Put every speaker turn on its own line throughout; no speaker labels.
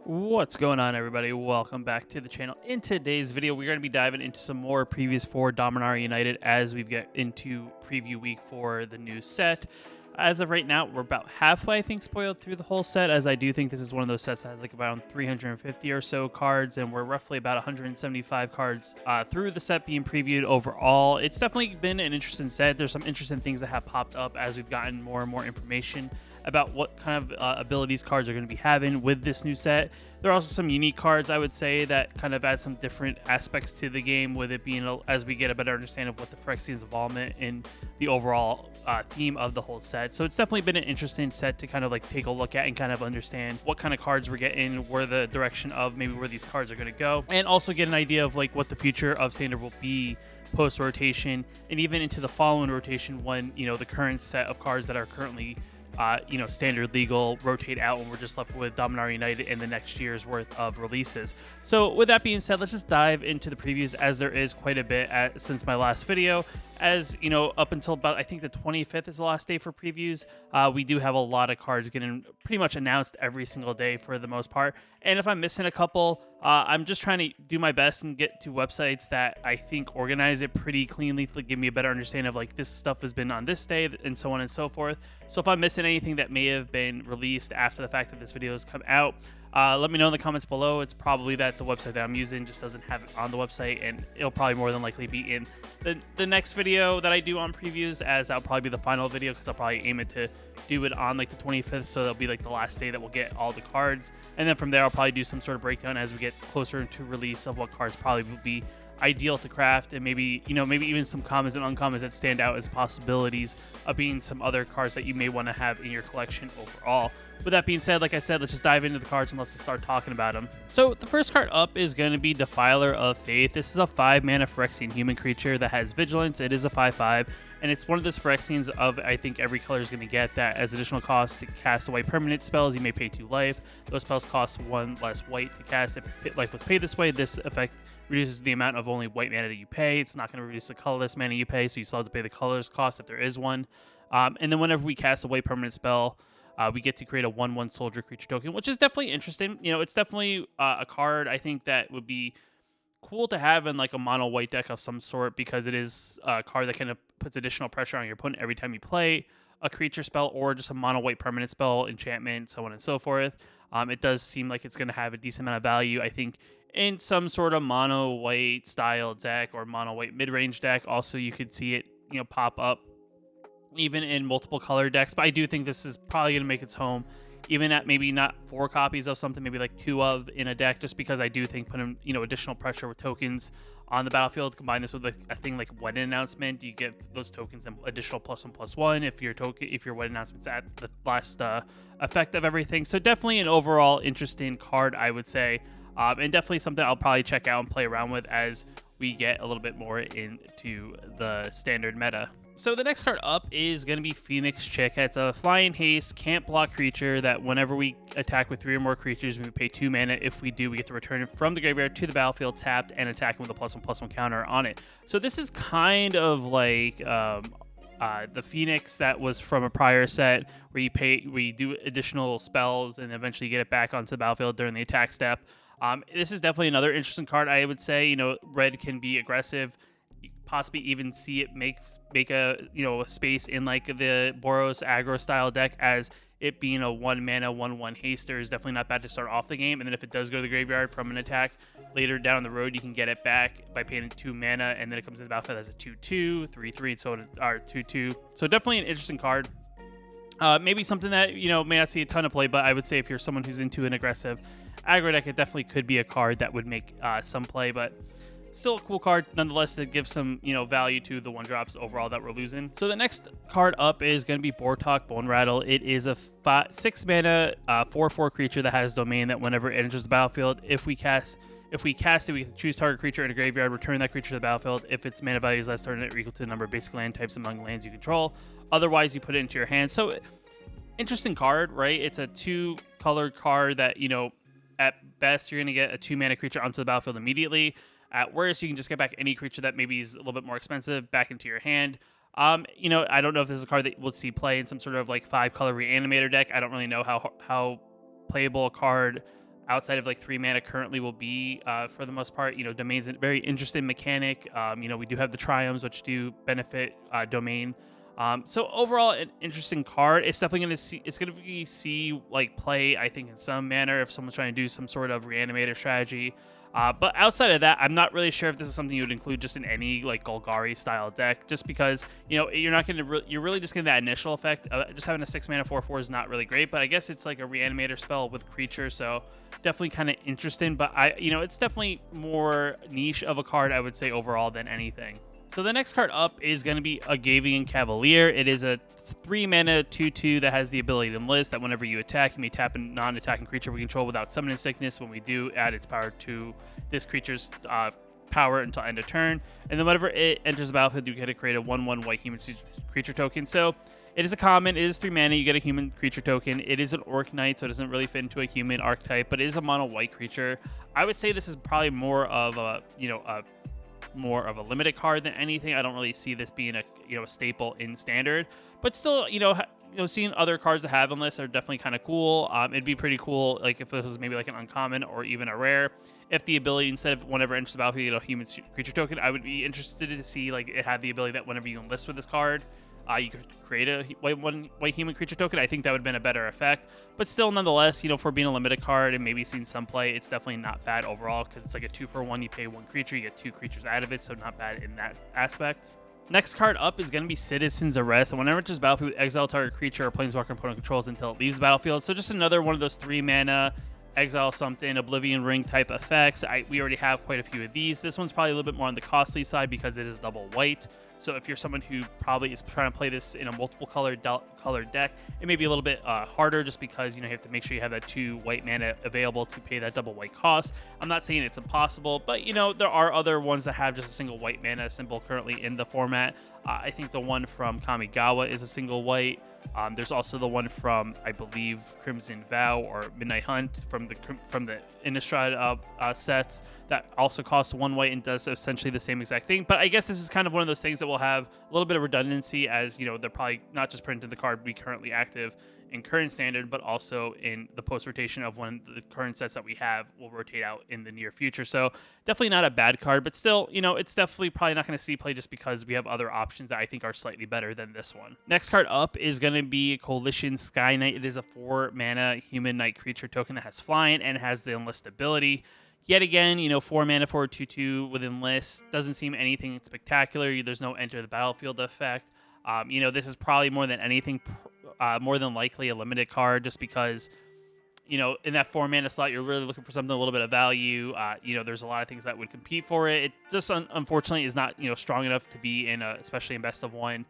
What's going on, everybody? Welcome back to the channel. In today's video, we're going to be diving into some more previews for Dominaria United as we get into preview week for the new set. As of right now, we're about halfway, I think, spoiled through the whole set, as I do think this is one of those sets that has like around 350 or so cards, and we're roughly about 175 cards through the set being previewed overall. It's definitely been an interesting set. There's some interesting things that have popped up as we've gotten more and more information about what kind of abilities cards are going to be having with this new set. There are also some unique cards, I would say, that kind of add some different aspects to the game, with it being as we get a better understanding of what the Phyrexian's involvement in the overall theme of the whole set. So it's definitely been an interesting set to kind of like take a look at and kind of understand what kind of cards we're getting, where the direction of maybe where these cards are going to go, and also get an idea of like what the future of Standard will be post rotation and even into the following rotation when, you know, the current set of cards that are currently standard legal rotate out, and we're just left with Dominaria United in the next year's worth of releases. So with that being said, let's just dive into the previews, as there is quite a bit since my last video. As you know, up until about, I think the 25th is the last day for previews. We do have a lot of cards getting pretty much announced every single day for the most part. And if I'm missing a couple, I'm just trying to do my best and get to websites that I think organize it pretty cleanly to give me a better understanding of like this stuff has been on this day and so on and so forth. So if I'm missing anything that may have been released after the fact that this video has come out, let me know in the comments below. It's probably that the website that I'm using just doesn't have it on the website, and it'll probably more than likely be in the next video that I do on previews, as that'll probably be the final video, because I'll probably aim it to do it on like the 25th, so that'll be like the last day that we'll get all the cards, and then from there I'll probably do some sort of breakdown as we get closer to release of what cards probably will be ideal to craft, and maybe even some commons and uncommons that stand out as possibilities of being some other cards that you may want to have in your collection overall. With that being said, like I said, let's just dive into the cards and let's just start talking about them. So the first card up is going to be Defiler of Faith. This is a 5-mana Phyrexian human creature that has vigilance. It is a 5/5, and it's one of the Phyrexians of, I think, every color is going to get that as additional cost to cast away permanent spells. You may pay 2 life. Those spells cost 1 less white to cast. If life was paid this way, this effect reduces the amount of only white mana that you pay. It's not going to reduce the colorless mana you pay, so you still have to pay the colorless cost if there is one. And then whenever we cast away permanent spell, we get to create a 1/1 soldier creature token, which is definitely interesting. You know, it's definitely a card I think that would be cool to have in like a mono white deck of some sort, because it is a card that kind of puts additional pressure on your opponent every time you play a creature spell or just a mono white permanent spell, enchantment, so on and so forth. It does seem like it's going to have a decent amount of value, I think, in some sort of mono white style deck or mono white mid-range deck. Also, you could see it, pop up even in multiple color decks, but I do think this is probably going to make its home even at maybe not 4 copies of something, maybe like 2 of in a deck, just because I do think putting additional pressure with tokens on the battlefield. Combine this with a thing like wedding announcement, you get those tokens and additional +1/+1 if your wedding announcement's at the last effect of everything. So definitely an overall interesting card, I would say, and definitely something I'll probably check out and play around with as we get a little bit more into the standard meta. So the next card up is going to be Phoenix Chick. It's a flying haste, can't block creature that whenever we attack with 3 or more creatures, we pay 2 mana. If we do, we get to return it from the graveyard to the battlefield tapped and attacking with a +1/+1 counter on it. So this is kind of like the Phoenix that was from a prior set, where you do additional spells and eventually get it back onto the battlefield during the attack step. This is definitely another interesting card, I would say. Red can be aggressive. You possibly even see it make a a space in like the Boros aggro style deck, as it being a 1 mana 1/1 haster is definitely not bad to start off the game. And then if it does go to the graveyard from an attack later down the road, you can get it back by paying 2 mana, and then it comes to the battlefield as a 2/2, 3/3, so or 2/2. So definitely an interesting card. Maybe something that may not see a ton of play, but I would say if you're someone who's into an aggressive aggro deck, it definitely could be a card that would make some play, but still a cool card nonetheless that gives some value to the 1-drops overall that we're losing. So the next card up is going to be Bortok, Bone Rattle. It is a 6 mana 4/4 creature that has domain, that whenever it enters the battlefield, if we cast it, we can choose target creature in a graveyard, return that creature to the battlefield. If its mana value is less than or equal to the number of basic land types among lands you control. Otherwise, you put it into your hand. So interesting card, right? It's a 2-color card that, at best, you're going to get a 2-mana creature onto the battlefield immediately. At worst, you can just get back any creature that maybe is a little bit more expensive back into your hand. I don't know if this is a card that we'll see play in some sort of like 5-color reanimator deck. I don't really know how playable a card outside of like 3 mana currently will be for the most part. Domain's a very interesting mechanic. We do have the triomes, which do benefit domain. So overall, an interesting card. It's definitely going to see like play, I think, in some manner if someone's trying to do some sort of reanimator strategy. But outside of that, I'm not really sure if this is something you would include just in any like Golgari style deck, just because you're not going to you're really just getting that initial effect. Just having a 6 mana 4/4 is not really great, but I guess it's like a reanimator spell with creature, so definitely kind of interesting. But it's definitely more niche of a card, I would say, overall than anything. So the next card up is going to be a Gavin Cavalier. It is a 3 mana 2/2 that has the ability to enlist that whenever you attack, you may tap a non-attacking creature we control without summoning sickness. When we do, add its power to this creature's power until end of turn. And then whenever it enters the battlefield, you get to create a 1/1 white human creature token. So it is a common. It is 3 mana. You get a human creature token. It is an orc knight, so it doesn't really fit into a human archetype, but it is a mono white creature. I would say this is probably more of a limited card than anything. I don't really see this being a staple in standard, but still, seeing other cards that have on lists are definitely kind of cool. It'd be pretty cool, like if this was maybe like an uncommon or even a rare. If the ability, instead of whenever it enters the battlefield, you get a human creature token, I would be interested to see like it had the ability that whenever you enlist with this card, you could create a white human creature token. I think that would have been a better effect. But still, nonetheless, for being a limited card and maybe seeing some play, it's definitely not bad overall because it's like a 2-for-1. You pay 1 creature, you get 2 creatures out of it, so not bad in that aspect. Next card up is going to be Citizen's Arrest. And whenever it enters battlefield, exile target creature or planeswalker opponent controls until it leaves the battlefield. So just another one of those 3 mana exile something, Oblivion Ring type effects. We already have quite a few of these. This one's probably a little bit more on the costly side because it is double white. So if you're someone who probably is trying to play this in a multiple colored deck, it may be a little bit harder just because you have to make sure you have that 2 white mana available to pay that double white cost. I'm not saying it's impossible, but there are other ones that have just a single white mana symbol currently in the format. I think the one from Kamigawa is a single white. There's also the one from, I believe, Crimson Vow or Midnight Hunt from the Innistrad sets that also costs 1 white and does essentially the same exact thing. But I guess this is kind of one of those things that will have a little bit of redundancy, as they're probably not just printed the card be currently active in current standard, but also in the post rotation of when the current sets that we have will rotate out in the near future. So definitely not a bad card, but still, it's definitely probably not going to see play just because we have other options that I think are slightly better than this one. Next card up is going to be Coalition Sky Knight. It is a 4 mana human knight creature token that has flying and has the enlist ability. Yet again, 4 mana for a 2/2 with enlist. Doesn't seem anything spectacular. There's no enter the battlefield effect. This is probably more than anything, more than likely a limited card just because, in that 4 mana slot, you're really looking for something a little bit of value. There's a lot of things that would compete for it. It just unfortunately is not, strong enough to be in especially in best of 1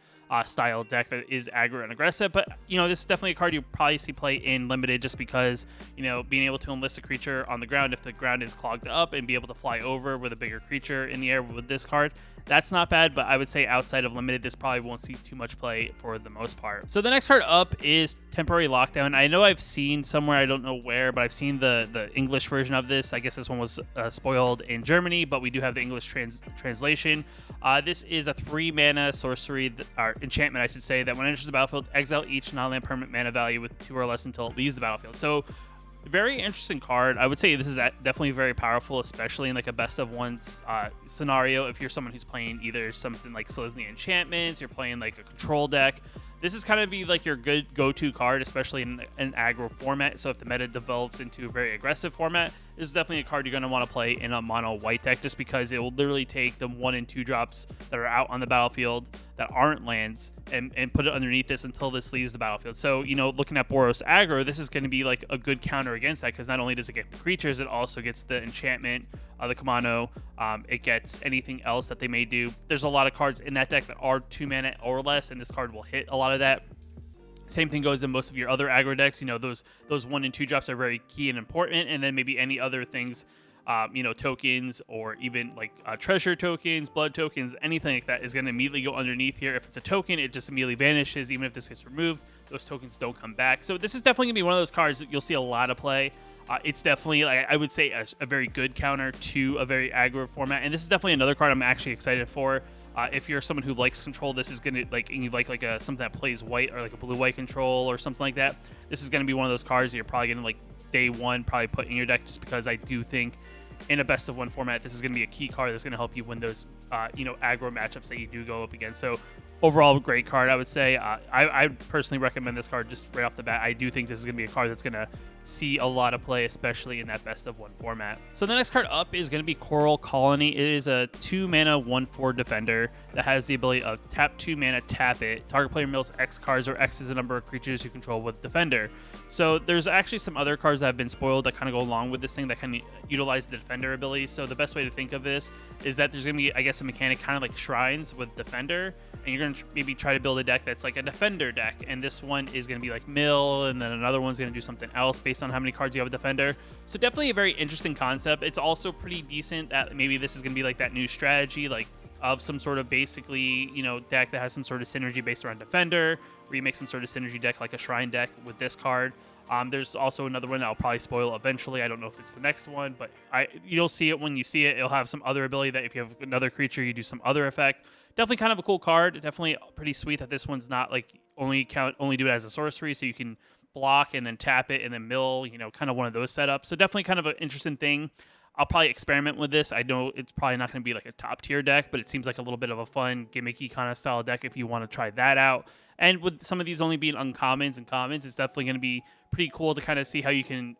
style deck that is aggro and aggressive. But, this is definitely a card you probably see play in limited just because, being able to enlist a creature on the ground if the ground is clogged up and be able to fly over with a bigger creature in the air with this card, that's not bad. But I would say outside of limited, this probably won't see too much play for the most part. So the next card up is Temporary Lockdown. I know I've seen somewhere, I don't know where, but I've seen the English version of this. I guess this one was spoiled in Germany, but we do have the English translation. This is a 3 mana sorcery, or enchantment, I should say, that when it enters the battlefield, exile each non-land permanent mana value with 2 or less until it leaves the battlefield. So very interesting card. I would say this is definitely very powerful, especially in like a best of 1 scenario. If you're someone who's playing either something like Selesnya Enchantments, you're playing like a control deck, this is kind of be like your good go-to card, especially in an aggro format. So if the meta develops into a very aggressive format, this is definitely a card you're going to want to play in a mono white deck just because it will literally take the 1 and 2 drops that are out on the battlefield that aren't lands and put it underneath this until this leaves the battlefield. So, looking at Boros aggro, this is going to be like a good counter against that because not only does it get the creatures, it also gets the enchantment, the Kamano, it gets anything else that they may do. There's a lot of cards in that deck that are 2 mana or less, and this card will hit a lot of that. Same thing goes in most of your other aggro decks. Those 1 and 2 drops are very key and important, and then maybe any other things, tokens or even like treasure tokens, blood tokens, anything like that is going to immediately go underneath here. If it's a token, it just immediately vanishes. Even if this gets removed, those tokens don't come back. So this is definitely going to be one of those cards that you'll see a lot of play. It's definitely, I would say, a very good counter to a very aggro format. And this is definitely another card I'm actually excited for. If you're someone who likes control, this is gonna and you like something that plays white or like a blue-white control or something like that. This is gonna be one of those cards that you're probably gonna day one probably put in your deck, just because I do think in a best of one format, this is going to be a key card that's going to help you win those, aggro matchups that you do go up against. So overall, great card, I would say. I personally recommend this card just right off the bat. I do think this is going to be a card that's going to see a lot of play, especially in that best of one format. So the next card up is going to be Coral Colony. It is a 2-mana 1/4 defender that has the ability of tap 2 mana, tap it. Target player mills X cards, or X is the number of creatures you control with defender. So there's actually some other cards that have been spoiled that kind of go along with this thing that can utilize the defender ability. So the best way to think of this is that there's going to be, I guess, a mechanic kind of like shrines with defender, and you're going to maybe try to build a deck that's like a defender deck, and this one is going to be like mill, and then another one's going to do something else based on how many cards you have a defender. So definitely a very interesting concept. It's also pretty decent that maybe this is going to be like that new strategy, like of some sort of basically, deck that has some sort of synergy based around defender, where you make some sort of synergy deck like a shrine deck with this card. There's also another one that I'll probably spoil eventually. I don't know if it's the next one, but you'll see it when you see it. It'll have some other ability that if you have another creature, you do some other effect. Definitely kind of a cool card. Definitely pretty sweet that this one's not like only do it as a sorcery, so you can block and then tap it and then mill, kind of one of those setups. So definitely kind of an interesting thing. I'll probably experiment with this. I know it's probably not going to be like a top tier deck, but it seems like a little bit of a fun, gimmicky kind of style deck if you want to try that out. And with some of these only being uncommons and commons, it's definitely going to be pretty cool to kind of see how you can,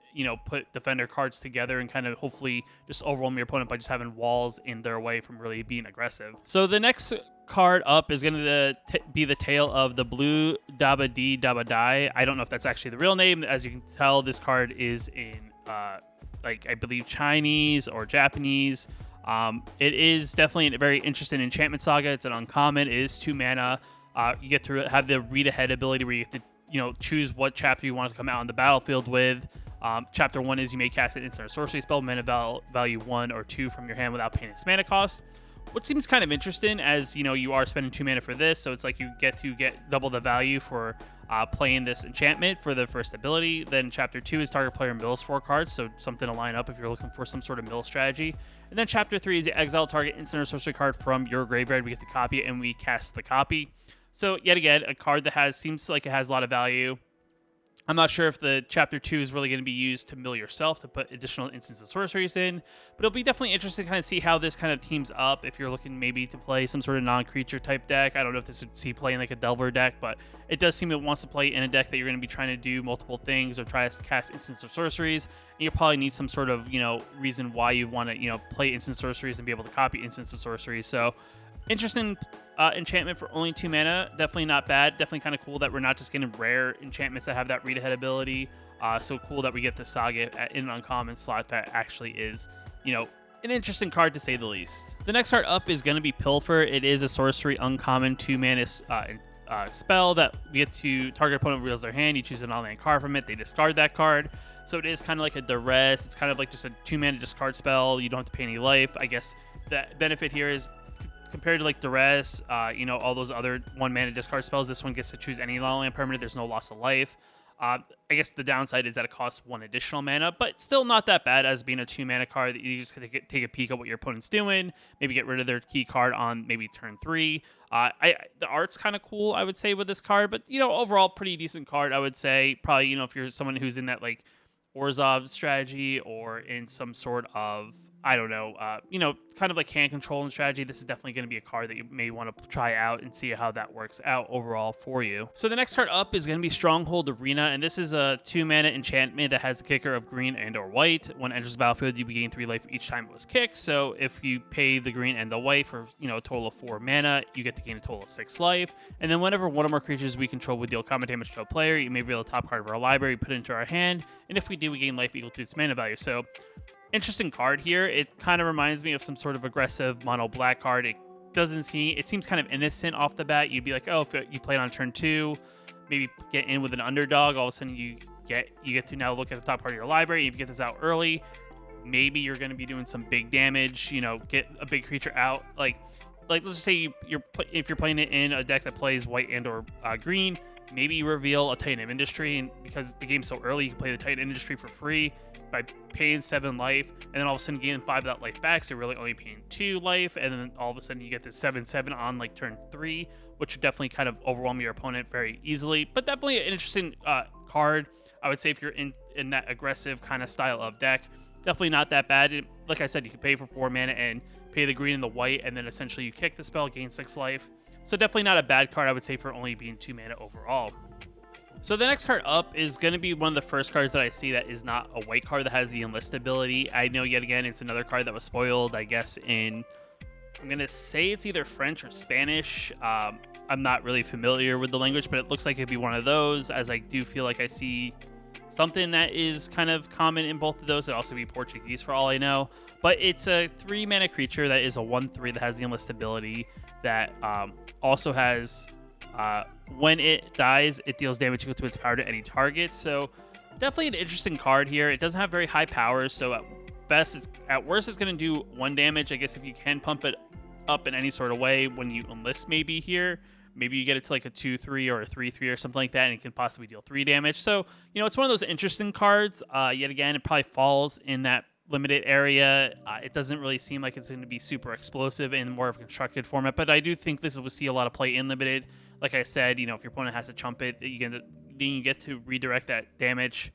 put defender cards together and kind of hopefully just overwhelm your opponent by just having walls in their way from really being aggressive. So the next card up is going to be the tale of the blue Dabadi Dabadai. I don't know if that's actually the real name. As you can tell, this card is in I believe Chinese or Japanese. It is definitely a very interesting enchantment saga. It's an uncommon. It is 2 mana. You get to have the read ahead ability where you get to choose what chapter you want to come out on the battlefield with. Chapter 1 is you may cast an instant or sorcery spell, mana value 1 or 2 from your hand without paying its mana cost, which seems kind of interesting, as you are spending 2 mana for this, so it's like you get to get double the value for playing this enchantment for the first ability. Then chapter 2 is target player mills 4 cards, so something to line up if you're looking for some sort of mill strategy. And then chapter 3 is the exile target instant or sorcery card from your graveyard. We get to copy it and we cast the copy. So yet again, a card that seems like it has a lot of value. I'm not sure if the chapter 2 is really going to be used to mill yourself to put additional instants of sorceries in, but it'll be definitely interesting to kind of see how this kind of teams up if you're looking maybe to play some sort of non-creature type deck. I don't know if this would see play in like a Delver deck, but it does seem it wants to play in a deck that you're going to be trying to do multiple things or try to cast instants or sorceries. And you probably need some sort of, reason why you want to, play instant sorceries and be able to copy instants of sorceries. So interesting enchantment for only 2 mana. Definitely not bad. Definitely kind of cool that we're not just getting rare enchantments that have that read ahead ability. So cool that we get the saga in an uncommon slot that actually is, an interesting card to say the least. The next card up is going to be Pilfer. It is a sorcery uncommon 2 mana spell that we get to target opponent reveals their hand. You choose an on-land card from it. They discard that card. So it is kind of like a duress. It's kind of like just a 2 mana discard spell. You don't have to pay any life. I guess the benefit here is, compared to like duress, all those other 1 mana discard spells, this one gets to choose any land permanent. There's no loss of life. I guess the downside is that it costs 1 additional mana, but still not that bad as being a 2 mana card that you just take a peek at what your opponent's doing, maybe get rid of their key card on maybe turn 3. The art's kind of cool, I would say, with this card, but overall pretty decent card, I would say. Probably, if you're someone who's in that like Orzhov strategy or in some sort of, I don't know, kind of like hand control and strategy, this is definitely going to be a card that you may want to try out and see how that works out overall for you. So the next card up is going to be Stronghold Arena, and this is a 2 mana enchantment that has the kicker of green and or white. When it enters the battlefield, you gain 3 life each time it was kicked. So if you pay the green and the white for a total of 4 mana, you get to gain a total of 6 life. And then whenever one or more creatures we control would deal combat damage to a player, you may reveal the top card of our library, put it into our hand, and if we do, we gain life equal to its mana value. So interesting card here. It kind of reminds me of some sort of aggressive mono black card. It seems kind of innocent off the bat. You'd be like, oh, if you play it on turn 2, maybe get in with an underdog, all of a sudden you get to now look at the top part of your library. If you get this out early, maybe you're going to be doing some big damage, get a big creature out. Like let's just say if you're playing it in a deck that plays white and or green, maybe you reveal a Titan of Industry, and because the game's so early, you can play the Titan Industry for free by paying 7 life, and then all of a sudden gain 5 of that life back, so you're really only paying 2 life, and then all of a sudden you get this 7/7 on like turn 3, which would definitely kind of overwhelm your opponent very easily. But definitely an interesting card. I would say if you're in that aggressive kind of style of deck, definitely not that bad. Like I said, you can pay for 4 mana and pay the green and the white, and then essentially you kick the spell, gain 6 life. So definitely not a bad card, I would say, for only being 2 mana overall. So the next card up is going to be one of the first cards that I see that is not a white card that has the enlist ability. I know, yet again, it's another card that was spoiled, I guess, in... I'm going to say it's either French or Spanish. I'm not really familiar with the language, but it looks like it'd be one of those, as I do feel like I see something that is kind of common in both of those. It'd also be Portuguese for all I know. But it's a 3-mana creature that is a 1/3 that has the enlist ability that also has... when it dies, it deals damage equal to its power to any target. So definitely an interesting card here. It doesn't have very high powers, so at worst it's going to do 1 damage. I guess if you can pump it up in any sort of way when you enlist, maybe here, maybe you get it to like a 2/3 or a 3/3 or something like that, and it can possibly deal 3 damage. So, you know, it's one of those interesting cards. Yet again, it probably falls in that limited area. It doesn't really seem like it's going to be super explosive in more of a constructed format, but I do think this will see a lot of play in limited. Like I said, you know, if your opponent has to chump it, then you get to redirect that damage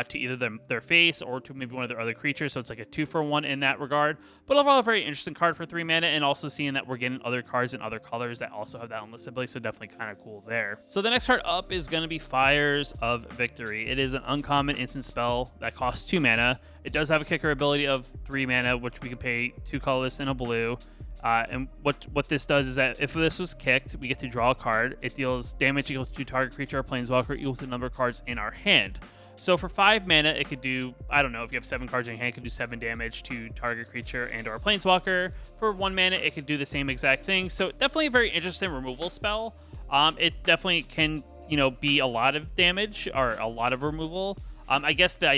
to either their face or to maybe one of their other creatures. So it's like a 2-for-1 in that regard. But overall, a very interesting card for 3 mana, and also seeing that we're getting other cards in other colors that also have that enlist ability. So definitely kind of cool there. So the next card up is going to be Fires of Victory. It is an uncommon instant spell that costs 2 mana. It does have a kicker ability of 3 mana, which we can pay 2 colorless and a blue. And what this does is that if this was kicked, we get to draw a card. It deals damage equal to target creature or planeswalker equal to the number of cards in our hand. So for 5 mana, it could do, I don't know, if you have 7 cards in your hand, it could do 7 damage to target creature and or planeswalker. For 1 mana, it could do the same exact thing. So definitely a very interesting removal spell. It definitely can, you know, be a lot of damage or a lot of removal. I guess the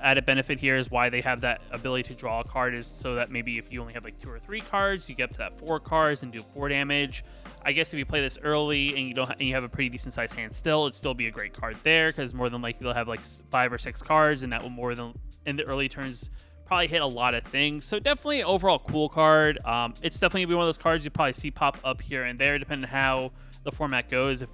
added benefit here is why they have that ability to draw a card is so that maybe if you only have like 2 or 3 cards, you get up to that 4 cards and do 4 damage. I guess if you play this early and you have a pretty decent sized hand still, it'd still be a great card there, because more than likely you'll have like 5 or 6 cards, and that will more than in the early turns probably hit a lot of things. So definitely overall cool card. It's definitely gonna be one of those cards you probably see pop up here and there, depending on how the format goes. If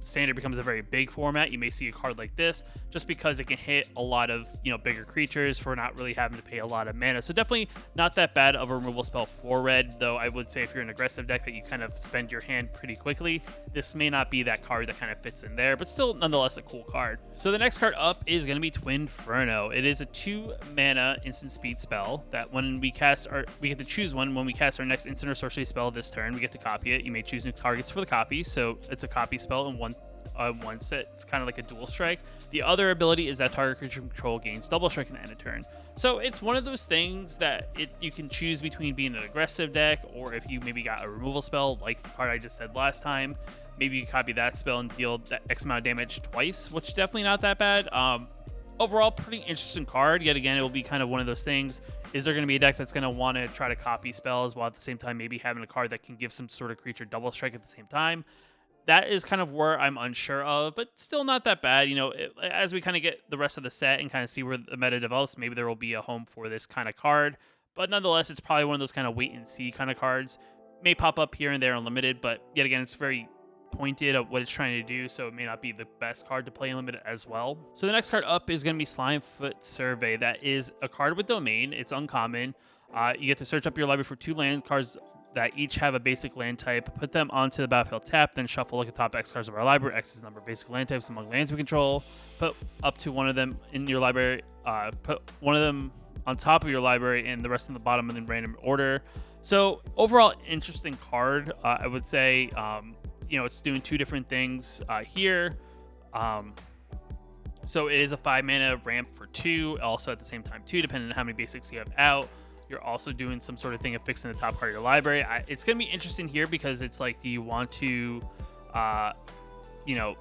standard becomes a very big format, you may see a card like this, just because it can hit a lot of, you know, bigger creatures for not really having to pay a lot of mana. So definitely not that bad of a removal spell for red, though I would say if you're an aggressive deck that you kind of spend your hand pretty quickly, this may not be that card that kind of fits in there, but still nonetheless a cool card. So the next card up is going to be Twinferno. It is a 2 mana instant speed spell that when we cast we get to choose one. When we cast our next instant or sorcery spell this turn, we get to copy it. You may choose new targets for the copy, so it's a copy spell in one set. It's kind of like a dual strike. The other ability is that target creature control gains double strike at the end of turn. So it's one of those things that you can choose between being an aggressive deck, or if you maybe got a removal spell like the card I just said last time, maybe you copy that spell and deal that X amount of damage twice, which is definitely not that bad. Overall, pretty interesting card. Yet again, it will be kind of one of those things. Is there going to be a deck that's going to want to try to copy spells while at the same time maybe having a card that can give some sort of creature double strike at the same time? That is kind of where I'm unsure of, but still not that bad. You know, as we kind of get the rest of the set and kind of see where the meta develops, maybe there will be a home for this kind of card. But nonetheless, it's probably one of those kind of wait and see kind of cards. May pop up here and there unlimited, but yet again, it's very pointed at what it's trying to do, so it may not be the best card to play in limited as well. So the next card up is going to be Slimefoot Survey. That is a card with domain. It's uncommon. You get to search up your library for 2 land cards that each have a basic land type, put them onto the battlefield tap, then shuffle look at top X cards of our library. X is the number of basic land types among lands we control. Put up to one of them in your library, put one of them on top of your library and the rest on the bottom in random order. So overall, interesting card. I would say, you know, it's doing 2 different things here. So it is a 5 mana ramp for 2, also at the same time 2, depending on how many basics you have out. You're also doing some sort of thing of fixing the top part of your library. It's going to be interesting here because it's like, do you want to, you know,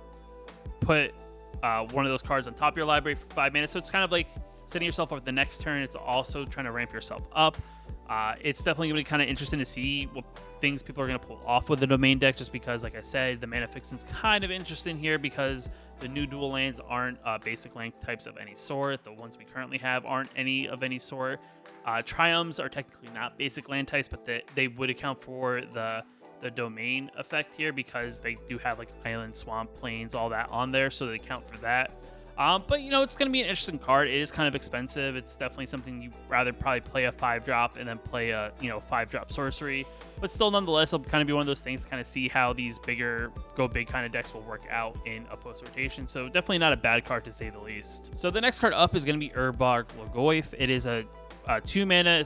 put one of those cards on top of your library for 5 minutes? So it's kind of like setting yourself up for the next turn. It's also trying to ramp yourself up. It's definitely going to be kind of interesting to see what things people are going to pull off with the domain deck, just because, like I said, the mana fixing's kind of interesting here because the new dual lands aren't basic land types of any sort. The ones we currently have aren't any of any sort. Triumphs are technically not basic land types, but they would account for the domain effect here because they do have like island, swamp, plains, all that on there, so they count for that. But you know, it's going to be an interesting card. It is kind of expensive. It's definitely something you rather probably play a 5-drop and then play a 5-drop sorcery. But still, nonetheless, it'll kind of be one of those things to kind of see how these bigger go big kind of decks will work out in a post rotation. So definitely not a bad card to say the least. So the next card up is going to be Urbark Legoy. It is a 2-mana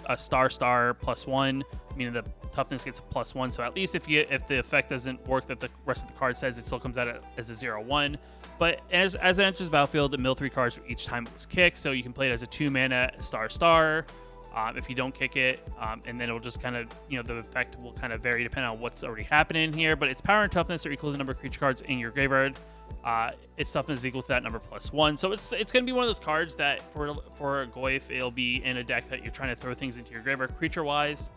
a star +1, meaning the toughness gets a +1. So at least if the effect doesn't work that the rest of the card says, it still comes out as a 0/1. But as it enters the battlefield, it mill 3 cards for each time it was kicked. So you can play it as a 2-mana star. If you don't kick it, and then it'll just kind of, the effect will kind of vary depending on what's already happening here. But its power and toughness are equal to the number of creature cards in your graveyard. Its toughness is equal to that number +1. So it's going to be one of those cards that for a Goyf, it'll be in a deck that you're trying to throw things into your graveyard creature-wise.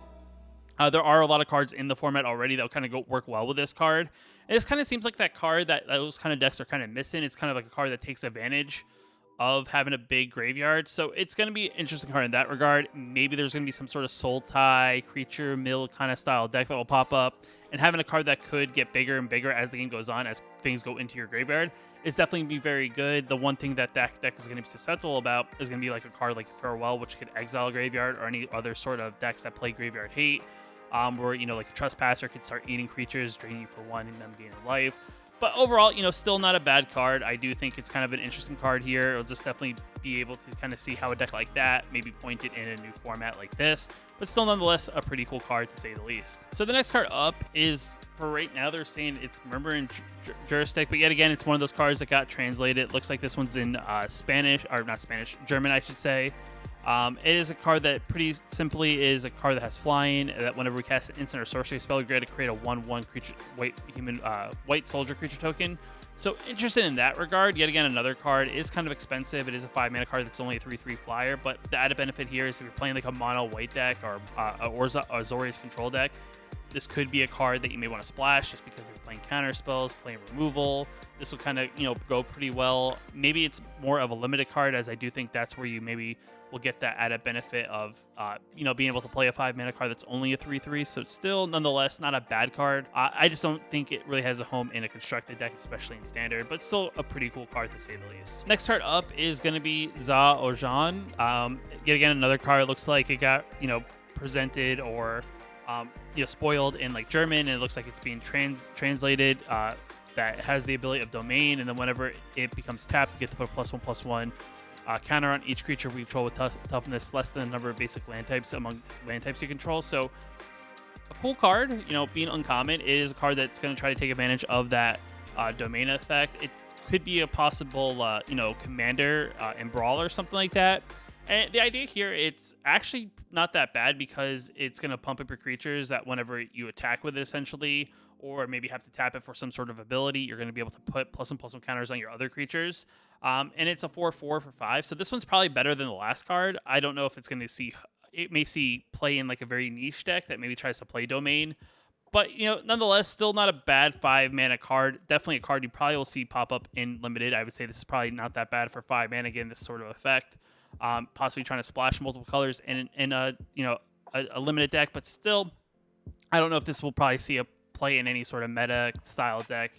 There are a lot of cards in the format already that will kind of work well with this card. And this kind of seems like that card that those kind of decks are kind of missing. It's kind of like a card that takes advantage of having a big graveyard. So it's going to be an interesting card in that regard. Maybe there's going to be some sort of soul tie, creature mill kind of style deck that will pop up. And having a card that could get bigger and bigger as the game goes on, as things go into your graveyard, is definitely going to be very good. The one thing that deck is going to be susceptible about is going to be like a card like Farewell, which could exile a graveyard, or any other sort of decks that play graveyard hate. Where, like a Trespasser could start eating creatures, draining you for 1 and them gaining life. But overall, still not a bad card. I do think it's kind of an interesting card here. It'll just definitely be able to kind of see how a deck like that maybe point it in a new format like this. But still, nonetheless, a pretty cool card to say the least. So the next card up is, for right now, they're saying it's Murmur and Jurisdict. But yet again, it's one of those cards that got translated. It looks like this one's in German, I should say. It is a card that pretty simply is a card that has flying, that whenever we cast an instant or sorcery spell, we get to create a 1/1 creature, white soldier creature token. So interested in that regard. Yet again, another card. It is kind of expensive. It is a 5-mana card that's only a 3/3 flyer, but the added benefit here is if you're playing like a mono white deck or a Azorius control deck, this could be a card that you may want to splash just because you're playing counter spells, playing removal. This will kind of, go pretty well. Maybe it's more of a limited card, as I do think that's where you maybe will get that added benefit of, being able to play a 5-mana card that's only a 3/3. So it's still, nonetheless, not a bad card. I just don't think it really has a home in a constructed deck, especially in standard, but still a pretty cool card to say the least. Next card up is going to be Za Ojan. Yet again, another card. Looks like it got, presented or spoiled in like German, and it looks like it's being translated. That has the ability of domain, and then whenever it becomes tapped, you get to put a +1/+1 counter on each creature we control with toughness less than the number of basic land types among land types you control. So a cool card, being uncommon. It is a card that's going to try to take advantage of that domain effect. It could be a possible, commander in Brawl or something like that. And the idea here, it's actually not that bad because it's going to pump up your creatures that whenever you attack with it, essentially, or maybe have to tap it for some sort of ability, you're going to be able to put +1/+1 counters on your other creatures. And it's a 4/4 for 5. So this one's probably better than the last card. I don't know if it's going to see, it may see play in like a very niche deck that maybe tries to play domain. But, nonetheless, still not a bad 5-mana card. Definitely a card you probably will see pop up in limited. I would say this is probably not that bad for 5 mana. Again, this sort of effect. Possibly trying to splash multiple colors in a limited deck, but still, I don't know if this will probably see a play in any sort of meta style deck.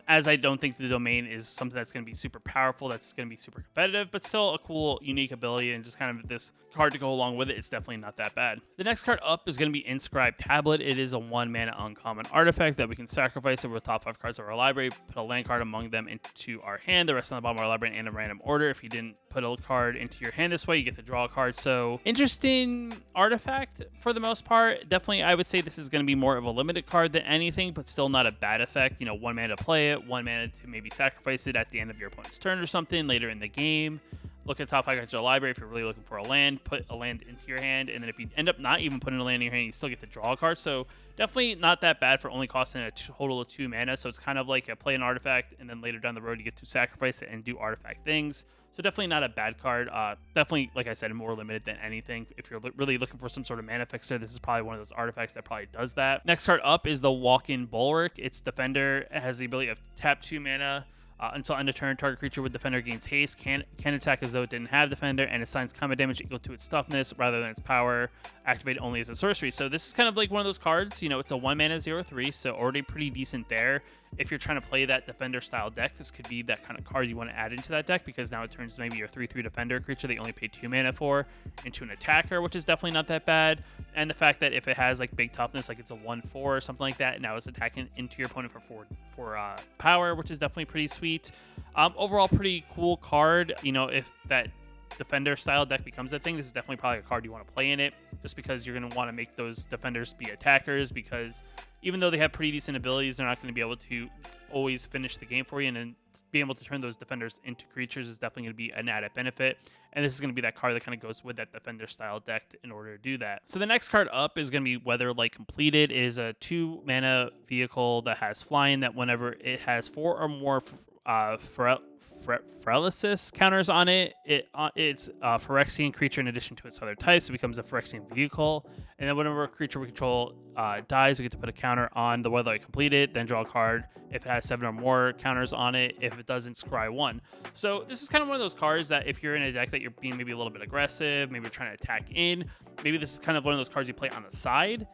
As I don't think the domain is something that's going to be super powerful, that's going to be super competitive, but still a cool, unique ability, and just kind of this card to go along with it. It's definitely not that bad. The next card up is going to be Inscribed Tablet. It is a 1-mana uncommon artifact that we can sacrifice over the top 5 cards of our library, put a land card among them into our hand, the rest on the bottom of our library in a random order. If you didn't put a card into your hand this way, you get to draw a card. So interesting artifact for the most part. Definitely, I would say this is going to be more of a limited card than anything, but still not a bad effect. 1 mana to play it, 1 mana to maybe sacrifice it at the end of your opponent's turn or something later in the game. Look at the top 5 cards of your library. If you're really looking for a land, put a land into your hand, and then if you end up not even putting a land in your hand, you still get to draw a card. So definitely not that bad for only costing a total of 2 mana. So it's kind of like a play an artifact, and then later down the road you get to sacrifice it and do artifact things. So definitely not a bad card. Definitely, like I said, more limited than anything. If you're really looking for some sort of mana fixer, this is probably one of those artifacts that probably does that. Next card up is the Walkin Bulwark. Its defender. It has the ability of tap 2 mana, Until end of turn, target creature with defender gains haste, can attack as though it didn't have defender, and assigns combat damage equal to its toughness rather than its power. Activate only as a sorcery. So this is kind of like one of those cards. You know, it's a 1-mana 0/3, so already pretty decent there. If you're trying to play that defender style deck, this could be that kind of card you want to add into that deck, because now it turns maybe your 3/3 defender creature that you only pay 2 mana for into an attacker, which is definitely not that bad. And the fact that if it has like big toughness, like it's a 1/4 or something like that, now it's attacking into your opponent for power, which is definitely pretty sweet. Overall, pretty cool card. You know, if that defender style deck becomes a thing, this is definitely probably a card you want to play in it, just because you're going to want to make those defenders be attackers, because even though they have pretty decent abilities, they're not going to be able to always finish the game for you, and then being able to turn those defenders into creatures is definitely going to be an added benefit. And this is going to be that card that kind of goes with that defender style deck in order to do that. So the next card up is going to be Weather Light Completed. It is a 2-mana vehicle that has flying, that whenever it has 4 or more paralysis counters on it, it's a Phyrexian creature in addition to its other types. It becomes a Phyrexian vehicle. And then whenever a creature we control dies, we get to put a counter on the Weather Light Completed, then draw a card if it has 7 or more counters on it. If it doesn't, scry 1. So this is kind of one of those cards that if you're in a deck that you're being maybe a little bit aggressive, maybe you're trying to attack in, maybe this is kind of one of those cards you play on the side.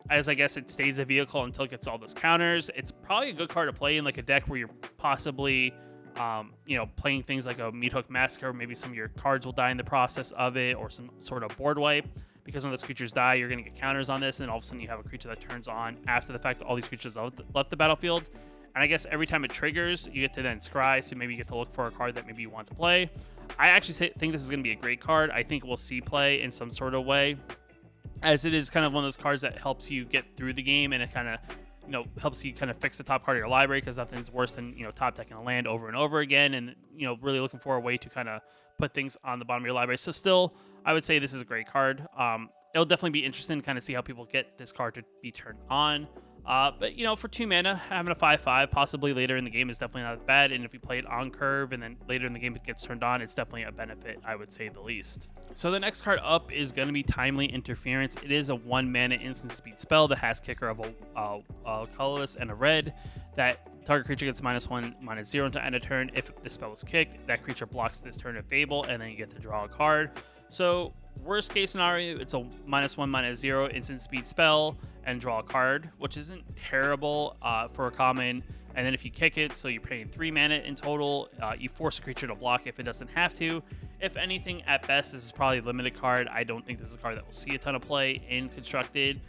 As I guess it stays a vehicle until it gets all those counters. It's probably a good card to play in like a deck where you're possibly you know, playing things like a Meathook Massacre. Maybe some of your cards will die in the process of it, or some sort of board wipe, because when those creatures die, you're going to get counters on this, and then all of a sudden you have a creature that turns on after the fact that all these creatures left the battlefield. And I guess every time it triggers, you get to then scry, so maybe you get to look for a card that maybe you want to play. I actually think this is going to be a great card. I think we'll see play in some sort of way, as it is kind of one of those cards that helps you get through the game, and it kind of, you know, helps you kind of fix the top card of your library, because nothing's worse than, you know, top decking a land over and over again, and, you know, really looking for a way to kind of put things on the bottom of your library. So still, I would say this is a great card. It'll definitely be interesting to kind of see how people get this card to be turned on. But, you know, for 2 mana, having a 5/5 possibly later in the game is definitely not bad. And if you play it on curve and then later in the game it gets turned on, it's definitely a benefit, I would say the least. So the next card up is going to be Timely Interference. It is a 1-mana instant speed spell that has kicker of a colorless and a red. That target creature gets -1/-0 until end of turn. If the spell is kicked, that creature blocks this turn of Fable, and then you get to draw a card. So worst case scenario, it's a -1/-0 instant speed spell and draw a card, which isn't terrible for a common. And then if you kick it, so you're paying 3 mana in total, you force a creature to block if it doesn't have to. If anything, at best, this is probably a limited card. I don't think this is a card that will see a ton of play in Constructed.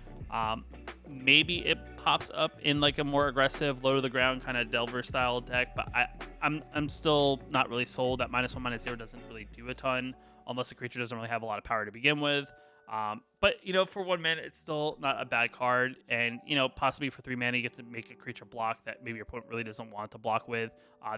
Maybe it pops up in like a more aggressive, low to the ground kind of Delver style deck, but I'm still not really sold. That -1/-0 doesn't really do a ton unless the creature doesn't really have a lot of power to begin with. But, you know, for 1 mana, it's still not a bad card. And, you know, possibly for 3 mana, you get to make a creature block that maybe your opponent really doesn't want to block with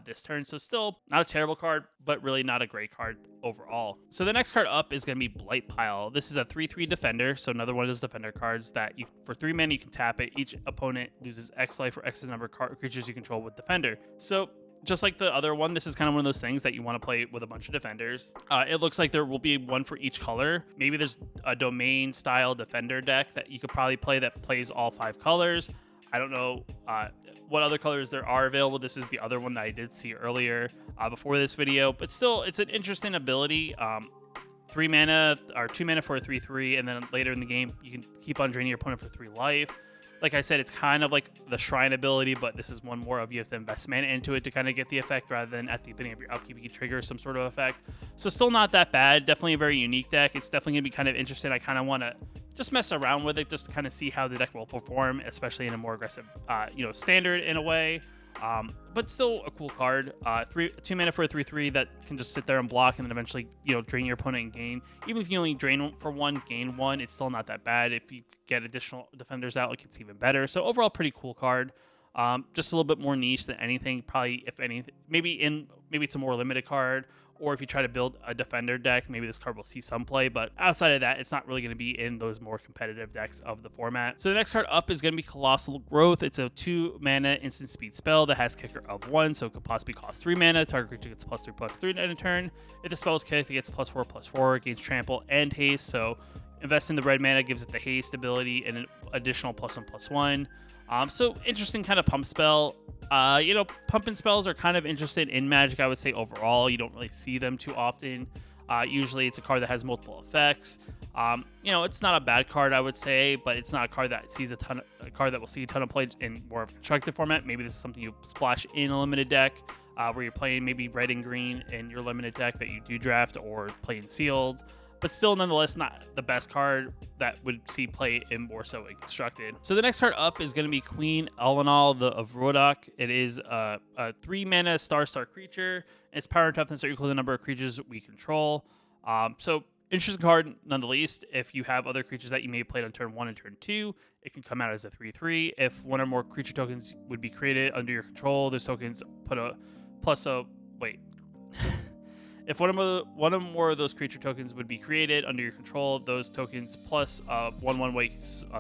this turn. So still not a terrible card, but really not a great card overall. So the next card up is going to be Blight Pile. This is a 3/3 defender. So another one of those defender cards that for 3 mana, you can tap it. Each opponent loses X life for X's number of creatures you control with defender. So just like the other one, this is kind of one of those things that you want to play with a bunch of defenders. It looks like there will be one for each color. Maybe there's a domain style defender deck that you could probably play that plays all 5 colors. I don't know what other colors there are available. This is the other one that I did see earlier before this video, but still, it's an interesting ability. 3 mana or 2 mana for a 3/3, and then later in the game, you can keep on draining your opponent for 3 life. Like I said, it's kind of like the Shrine ability, but this is one more of you have to invest mana into it to kind of get the effect, rather than at the beginning of your upkeep, you can trigger some sort of effect. So still not that bad. Definitely a very unique deck. It's definitely going to be kind of interesting. I kind of want to just mess around with it just to kind of see how the deck will perform, especially in a more aggressive, you know, standard in a way. But still a cool card. 2 mana for a 3/3 that can just sit there and block, and then eventually, you know, drain your opponent and gain. Even if you only drain for 1, gain 1, it's still not that bad. If you get additional defenders out, like, it's even better. So overall, pretty cool card. Just a little bit more niche than anything. Probably, if anything, maybe it's a more limited card. Or if you try to build a defender deck, maybe this card will see some play. But outside of that, it's not really going to be in those more competitive decks of the format. So the next card up is going to be Colossal Growth. It's a 2 mana instant speed spell that has kicker of 1, so it could possibly cost 3 mana. Target creature gets +3/+3 at a turn. If the spell is kicked, it gets +4/+4, gains trample and haste. So invest in the red mana, gives it the haste ability and an additional +1/+1. So interesting kind of pump spell. You know, pumping spells are kind of interesting in Magic. I would say overall, you don't really see them too often. Usually, it's a card that has multiple effects. You know, it's not a bad card, I would say, but it's not a card that sees a card that will see a ton of play in more of a constructed format. Maybe this is something you splash in a limited deck, where you're playing maybe red and green in your limited deck that you do draft, or playing sealed. But still, nonetheless, not the best card that would see play in more so in constructed. So the next card up is going to be Queen Eleanor of Vortex. It is a 3-mana star creature. Its power and toughness are equal to the number of creatures we control. So interesting card, nonetheless. If you have other creatures that you may have played on turn 1 and turn 2, it can come out as a 3/3. If one or more creature tokens would be created under your control, those tokens put a plus a wait. If one or more of those creature tokens would be created under your control, those tokens plus 1/1 white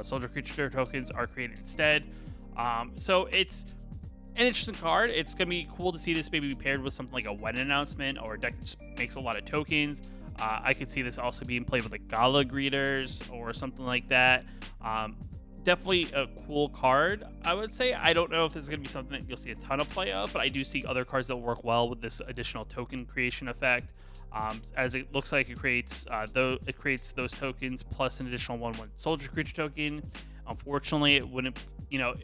soldier creature tokens are created instead. So it's an interesting card. It's going to be cool to see this maybe paired with something like a wedding announcement or a deck that just makes a lot of tokens. I could see this also being played with like gala greeters or something like that. Definitely a cool card, I would say. I don't know if this is going to be something that you'll see a ton of play of, but I do see other cards that work well with this additional token creation effect. As it looks like it creates those tokens plus an additional 1/1 soldier creature token. Unfortunately, it wouldn't, you know,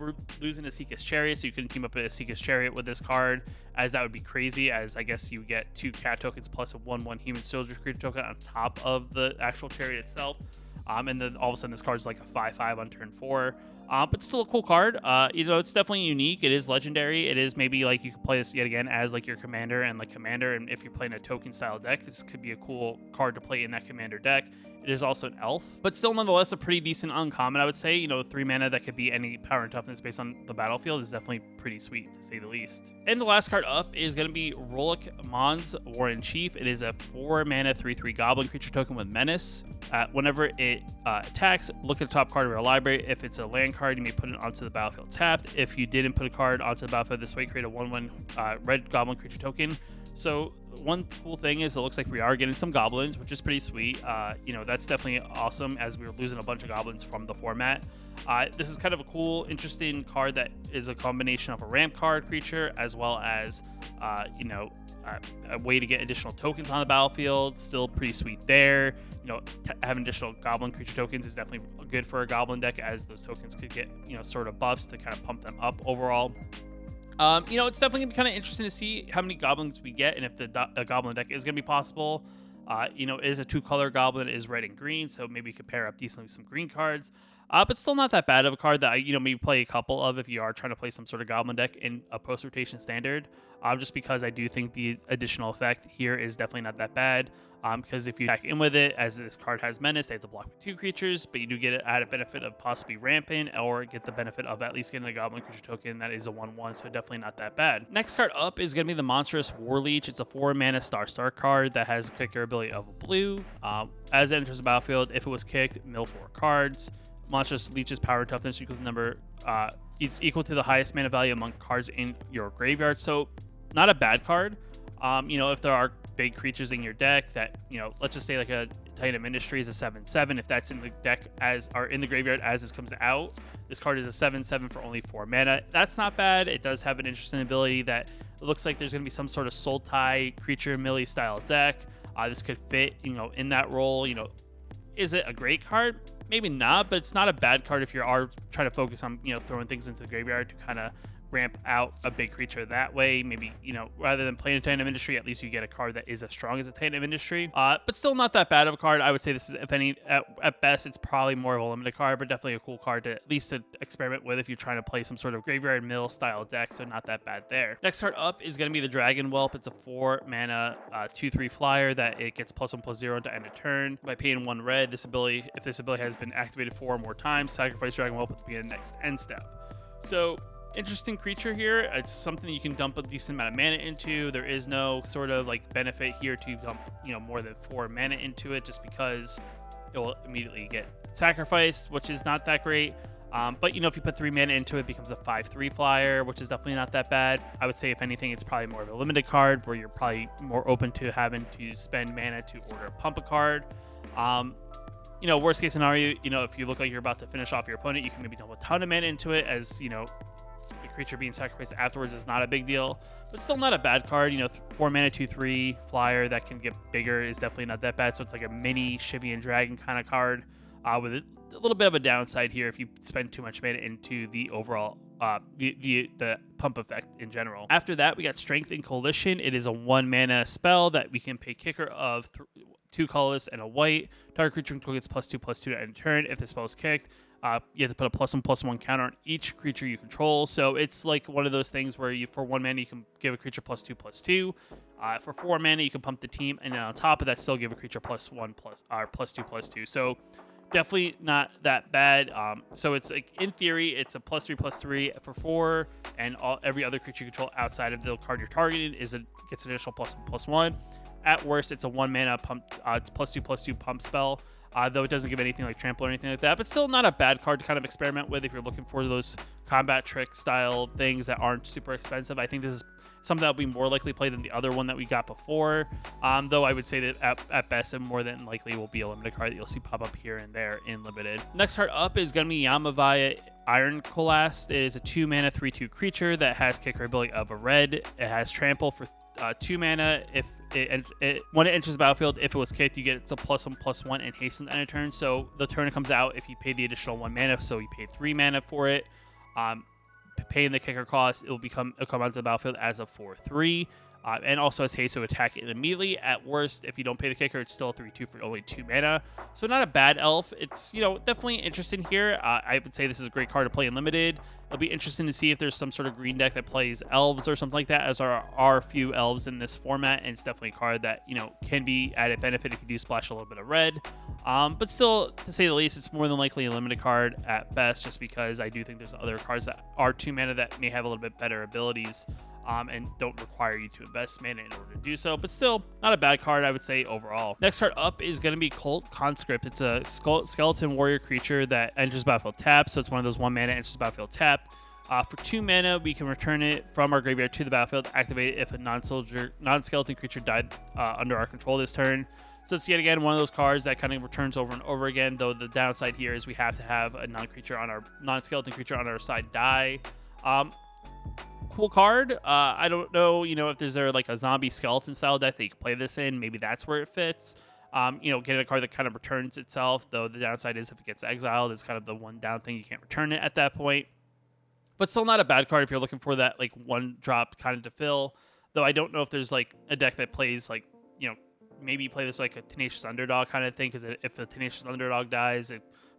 we're losing a Seeker's Chariot, so you couldn't team up a Seeker's Chariot with this card, as that would be crazy, as I guess you get 2 cat tokens plus a 1/1 human soldier creature token on top of the actual chariot itself. And then all of a sudden this card's like a 5/5 on turn 4. But still a cool card. You know, it's definitely unique. It is legendary. It is maybe like you could play this yet again as like your commander and like commander. And if you're playing a token style deck, this could be a cool card to play in that commander deck. It is also an elf, but still nonetheless a pretty decent uncommon, I would say. You know, 3 mana that could be any power and toughness based on the battlefield is definitely pretty sweet, to say the least. And the last card up is going to be Rolik Mons, Warren Chief. It is a 4 mana 3/3 goblin creature token with menace. Whenever it attacks, look at the top card of your library. If it's a land card, you may put it onto the battlefield tapped. If you didn't put a card onto the battlefield this way, create a 1/1 red goblin creature token. So one cool thing is it looks like we are getting some goblins, which is pretty sweet. You know, that's definitely awesome, as we were losing a bunch of goblins from the format. This is kind of a cool, interesting card that is a combination of a ramp card creature as well as, you know, a way to get additional tokens on the battlefield. Still pretty sweet there. You know, having additional goblin creature tokens is definitely good for a goblin deck, as those tokens could get, you know, sort of buffs to kind of pump them up overall. You know, it's definitely gonna be kind of interesting to see how many goblins we get and if the goblin deck is gonna be possible. You know, it is a 2-color goblin. It is red and green, so maybe you could pair up decently with some green cards. But still not that bad of a card that you know, maybe play a couple of if you are trying to play some sort of goblin deck in a post-rotation standard. Just because I do think the additional effect here is definitely not that bad. Because if you attack in with it, as this card has menace, they have to block with 2 creatures, but you do get an added benefit of possibly ramping, or get the benefit of at least getting a goblin creature token that is a 1/1, so definitely not that bad. Next card up is going to be the monstrous war leech. It's a 4 mana star card that has a kicker ability of a blue. As it enters the battlefield, if it was kicked, mill 4 cards. Monstrous leech's power and toughness equal to the highest mana value among cards in your graveyard. So not a bad card. You know, if there are big creatures in your deck that, you know, let's just say like a Titan of Industry is a 7/7. If that's in the deck in the graveyard as this comes out, this card is a 7/7 for only 4 mana. That's not bad. It does have an interesting ability that it looks like there's going to be some sort of Sultai creature melee style deck. This could fit, you know, in that role. You know, is it a great card? Maybe not, but it's not a bad card if you are trying to focus on, you know, throwing things into the graveyard to kind of ramp out a big creature that way. Maybe, you know, rather than playing a Titan of Industry, at least you get a card that is as strong as a Titan of Industry. But still not that bad of a card. I would say this is, if any, at best, it's probably more of a limited card, but definitely a cool card to at least to experiment with if you're trying to play some sort of graveyard mill style deck, so not that bad there. Next card up is going to be the Dragon Whelp. It's a 4 mana 2/3 flyer that it gets +1/+0 to end a turn. By paying 1 red, if this ability has been activated 4 or more times, sacrifice Dragon Whelp at the beginning of the next end step. So interesting creature here. It's something you can dump a decent amount of mana into. There is no sort of like benefit here to dump, you know, more than 4 mana into it, just because it will immediately get sacrificed, which is not that great. But you know, if you put 3 mana into it, it becomes a 5/3 flyer, which is definitely not that bad. I would say if anything, it's probably more of a limited card where you're probably more open to having to spend mana to order pump a card. You know, worst case scenario, you know, if you look like you're about to finish off your opponent, you can maybe dump a ton of mana into it, as you know, the creature being sacrificed afterwards is not a big deal, but still not a bad card. 4 mana, 2/3 flyer that can get bigger is definitely not that bad. So it's like a mini Shivian Dragon kind of card with a little bit of a downside here if you spend too much mana into the overall the pump effect in general. After that, we got Strength and Coalition. It is a 1 mana spell that we can pay kicker of 2 colorless and a white. Target creature gets +2/+2 to end turn. If the spell is kicked, you have to put a +1/+1 counter on each creature you control. So it's like one of those things where for 1 mana you can give a creature +2/+2. For 4 mana you can pump the team, and then on top of that still give a creature +2/+2. So definitely not that bad. So it's like, in theory, it's a +3/+3 for 4, and every other creature you control outside of the card you're targeting gets an additional +1/+1. At worst, it's a 1 mana pump +2/+2 pump spell. Though it doesn't give anything like trample or anything like that, but still not a bad card to kind of experiment with if you're looking for those combat trick style things that aren't super expensive. I think this is something that will be more likely played than the other one that we got before. Though I would say that at best, it more than likely will be a limited card that you'll see pop up here and there in limited. Next card up is going to be Yama via Iron Collast. It is a 2 mana 3/2 creature that has kicker ability of a red. It has trample for 2 mana. When it enters the battlefield, if it was kicked, you get it's a +1/+1 and hasten to end a turn. So the turn it comes out, if you pay the additional 1 mana, so you paid 3 mana for it, paying the kicker cost, it'll come onto the battlefield as a 4/3. And also has haste to attack it immediately. At worst, if you don't pay the kicker, it's still a 3/2 for only 2 mana. So not a bad elf. It's, definitely interesting here. I would say this is a great card to play in limited. It'll be interesting to see if there's some sort of green deck that plays elves or something like that, as there are a few elves in this format, and it's definitely a card that, can be added benefit if you do splash a little bit of red. But still, to say the least, it's more than likely a limited card at best, just because I do think there's other cards that are 2 mana that may have a little bit better abilities. And don't require you to invest mana in order to do so, but still not a bad card, I would say, overall. Next card up is going to be Conscript. It's a skeleton warrior creature that enters battlefield tapped, so it's one of those 1 mana enters battlefield tapped. For 2 mana, we can return it from our graveyard to the battlefield, activate it if a non-skeleton creature died under our control this turn. So it's yet again one of those cards that kind of returns over and over again, though the downside here is we have to have a non-skeleton creature on our side die. Cool card. I don't know, if there's like a zombie skeleton style deck that you can play this in. Maybe that's where it fits. Getting a card that kind of returns itself, though the downside is if it gets exiled, it's kind of the one down thing. You can't return it at that point. But still not a bad card if you're looking for that like 1-drop kind of to fill. Though I don't know if there's like a deck that plays like, maybe you play this like a Tenacious Underdog kind of thing, because if a Tenacious Underdog dies,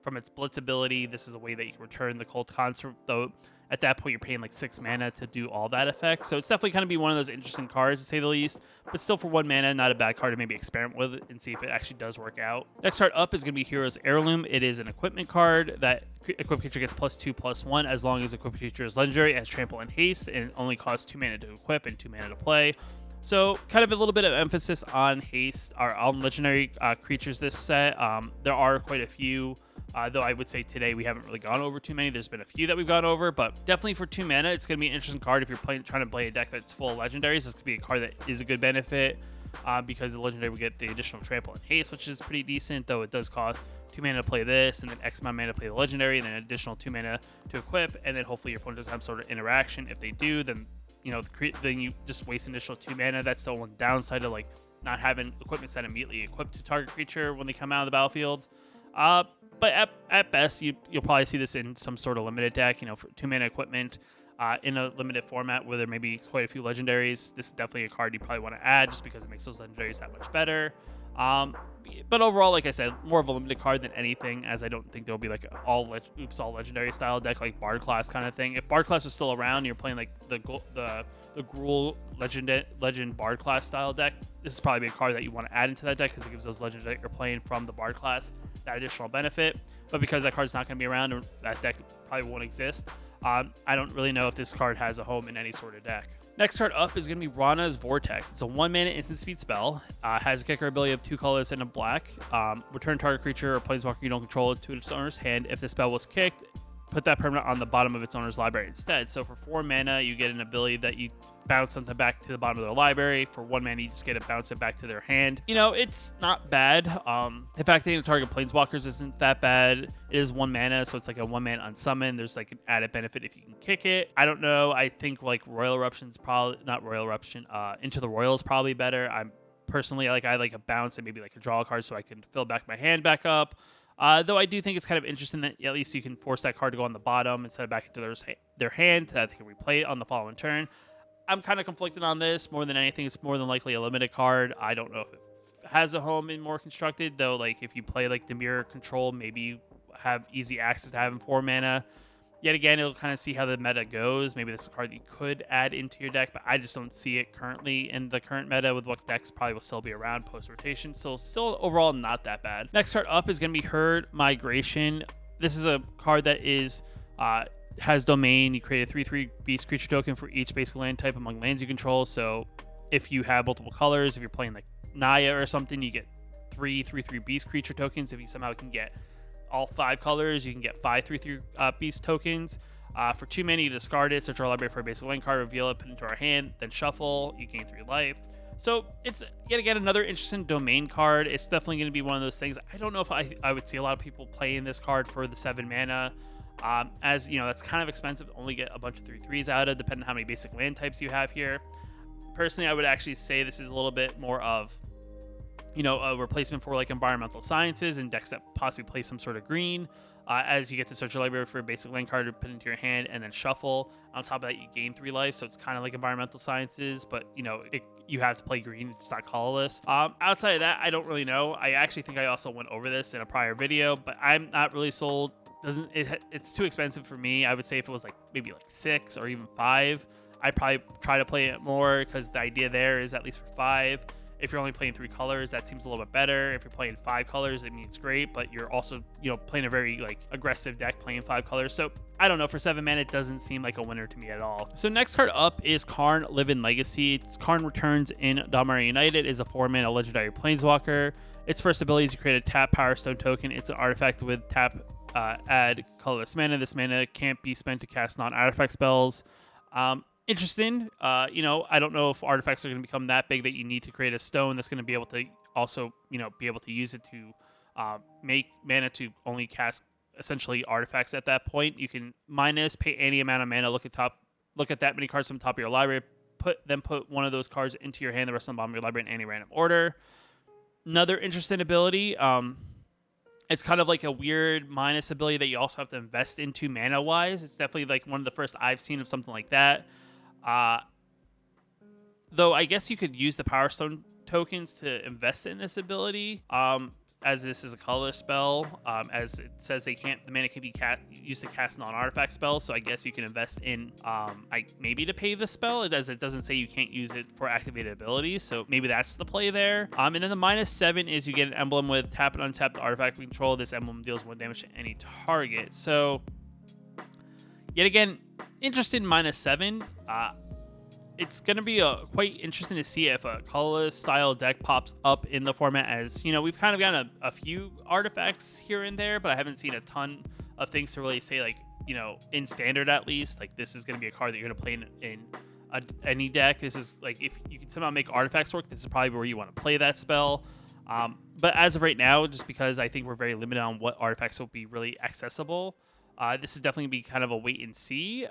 from its blitz ability, this is a way that you can return the Cold Conscript, though at that point you're paying like 6 mana to do all that effect. So it's definitely going to be one of those interesting cards, to say the least, but still for 1 mana, not a bad card to maybe experiment with it and see if it actually does work out. Next card up is going to be Hero's Heirloom. It is an equipment card that equipped creature gets +2/+1 as long as equipped creature is legendary. It has trample and haste, and it only costs 2 mana to equip and 2 mana to play. So kind of a little bit of emphasis on haste, or on legendary creatures this set. There are quite a few, though I would say today we haven't really gone over too many. There's been a few that we've gone over, but definitely for 2 mana, it's going to be an interesting card if you're trying to play a deck that's full of legendaries. This could be a card that is a good benefit because the legendary will get the additional trample and haste, which is pretty decent, though it does cost 2 mana to play this, and then X amount of mana to play the legendary, and then an additional 2 mana to equip, and then hopefully your opponent doesn't have sort of interaction. If they do, then then you just waste an additional 2 mana. That's the one downside of like not having equipment set immediately equipped to target creature when they come out of the battlefield. But at best, you'll probably see this in some sort of limited deck, for 2 mana equipment in a limited format where there may be quite a few legendaries. This is definitely a card you probably want to add just because it makes those legendaries that much better. But overall, like I said, more of a limited card than anything, as I don't think there'll be like all legendary style deck like Bard class kind of thing. If Bard class was still around, you're playing like the Gruul legend Bard class style deck, this is probably a card that you want to add into that deck because it gives those legends that you're playing from the Bard class that additional benefit. But because that card's not going to be around, or that deck probably won't exist, I don't really know if this card has a home in any sort of deck. Next card up is going to be Ranas Vortex. It's a 1 mana instant speed spell. Has a kicker ability of 2 colors and a black. Return target creature or planeswalker you don't control to its owner's hand. If the spell was kicked, put that permanent on the bottom of its owner's library instead. So for 4 mana, you get an ability that you bounce something back to the bottom of their library. For 1 mana, you just get to bounce it back to their hand. You know, it's not bad. In fact, the target planeswalkers isn't that bad. It is 1 mana, so it's like a 1-mana unsummon. There's like an added benefit if you can kick it. I don't know. I think like Royal Eruption's probably not Royal Eruption. Into the Royal is probably better. I'm personally I like a bounce and maybe like a draw card so I can fill back my hand back up. Though I do think it's kind of interesting that at least you can force that card to go on the bottom instead of back into their hand, that they can replay it on the following turn. I'm kind of conflicted on this. More than anything, it's more than likely a limited card. I don't know if it has a home in more constructed, though. Like if you play like the mirror control, maybe you have easy access to having 4 mana. Yet again, it'll kind of see how the meta goes. Maybe this is a card that you could add into your deck, but I just don't see it currently in the current meta with what decks probably will still be around post-rotation. So still overall not that bad. Next card up is going to be Herd Migration. This is a card that is has domain. You create a 3/3 beast creature token for each basic land type among lands you control. So if you have multiple colors, if you're playing like Naya or something, you get 3/3 beast creature tokens. If you somehow can get all 5 colors, you can get 5 3/3 beast tokens. For 2 mana, you discard it, search our library for a basic land card, reveal it, put it into our hand, then shuffle. You gain 3 life. So it's yet again another interesting domain card. It's definitely going to be one of those things. I don't know if I would see a lot of people playing this card for the 7 mana. As you know, that's kind of expensive to only get a bunch of 3/3s out of, depending on how many basic land types you have here. Personally, I would actually say this is a little bit more of, you know, a replacement for like environmental sciences and decks that possibly play some sort of green. As you get to search your library for a basic land card to put into your hand and then shuffle. On top of that, you gain 3 life, so it's kind of like environmental sciences, but you know, you have to play green. It's not colorless. Outside of that, I don't really know. I actually think I also went over this in a prior video, but I'm not really sold. It's too expensive for me. I would say if it was like maybe like 6 or even 5, I'd probably try to play it more, because the idea there is at least for 5. If you're only playing 3 colors, that seems a little bit better. If you're playing 5 colors, I mean, it's great, but you're also, you know, playing a very like aggressive deck playing 5 colors. So I don't know, for 7 mana, it doesn't seem like a winner to me at all. So next card up is Karn, Live in Legacy. Karn returns in Dominaria United, is a 4-mana legendary planeswalker. Its first ability is to create a tap Power Stone token. It's an artifact with tap, add colorless mana. This mana can't be spent to cast non-artifact spells. Interesting. You know, I don't know if artifacts are going to become that big that you need to create a stone that's going to be able to also, you know, be able to use it to make mana to only cast essentially artifacts at that point. You can pay any amount of mana, look at that many cards from the top of your library, put one of those cards into your hand, the rest of the bottom of your library in any random order. Another interesting ability. It's kind of like a weird minus ability that you also have to invest into mana-wise. It's definitely like one of the first I've seen of something like that. Though I guess you could use the Power Stone tokens to invest in this ability, as this is a color spell, as it says the mana can be used to cast non-artifact spells, so I guess you can invest in maybe to pay the spell, as it doesn't say you can't use it for activated abilities, so maybe that's the play there. And then the -7 is you get an emblem with tap and untap the artifact we control. This emblem deals 1 damage to any target. So yet again, interested in -7. It's going to be quite interesting to see if a colorless style deck pops up in the format, as, you know, we've kind of gotten a few artifacts here and there, but I haven't seen a ton of things to really say, like, you know, in standard at least, like this is going to be a card that you're going to play in any deck. This is like, if you can somehow make artifacts work, this is probably where you want to play that spell. But as of right now, just because I think we're very limited on what artifacts will be really accessible, this is definitely going to be kind of a wait and see.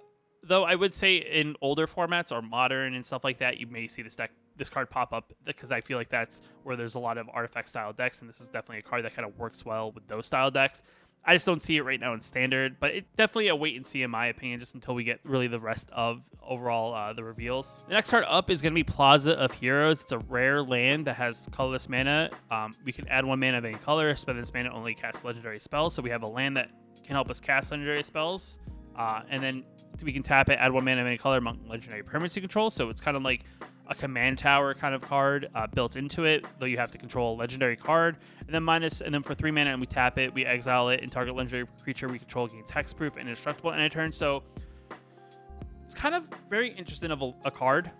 Though I would say in older formats or modern and stuff like that, you may see this card pop up, because I feel like that's where there's a lot of artifact style decks, and this is definitely a card that kind of works well with those style decks. I just don't see it right now in standard, but it's definitely a wait and see in my opinion, just until we get really the rest of overall the reveals. The next card up is going to be Plaza of Heroes. It's a rare land that has colorless mana. We can add 1 mana of any color, spend this mana only cast legendary spells. So we have a land that can help us cast legendary spells. And then we can tap it, add 1 mana of any color among legendary permanents you control. So it's kind of like a command tower kind of card built into it, though you have to control a legendary card. And then for 3 mana and we tap it, we exile it, and target legendary creature we control gains hexproof and indestructible in a turn. So it's kind of very interesting of a card.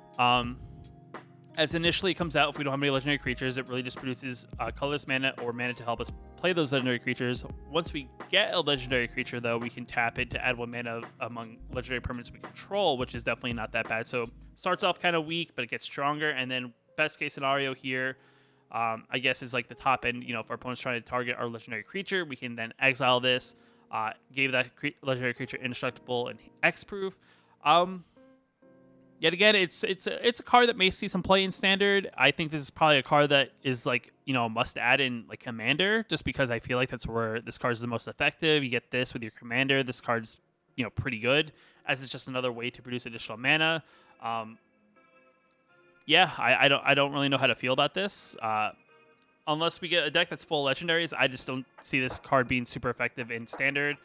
As initially it comes out, if we don't have any legendary creatures, it really just produces colorless mana or mana to help us play those legendary creatures. Once we get a legendary creature, though, we can tap it to add 1 mana among legendary permanents we control, which is definitely not that bad. So starts off kind of weak, but it gets stronger. And then best case scenario here, I guess, is like the top end. You know, if our opponent's trying to target our legendary creature, we can then exile this, give that legendary creature indestructible and X-proof. Yet again, it's a card that may see some play in Standard. I think this is probably a card that is like, you know, a must add in like Commander, just because I feel like that's where this card is the most effective. You get this with your Commander. This card's, you know, pretty good, as it's just another way to produce additional mana. Yeah, I don't really know how to feel about this. Unless we get a deck that's full of legendaries, I just don't see this card being super effective in Standard.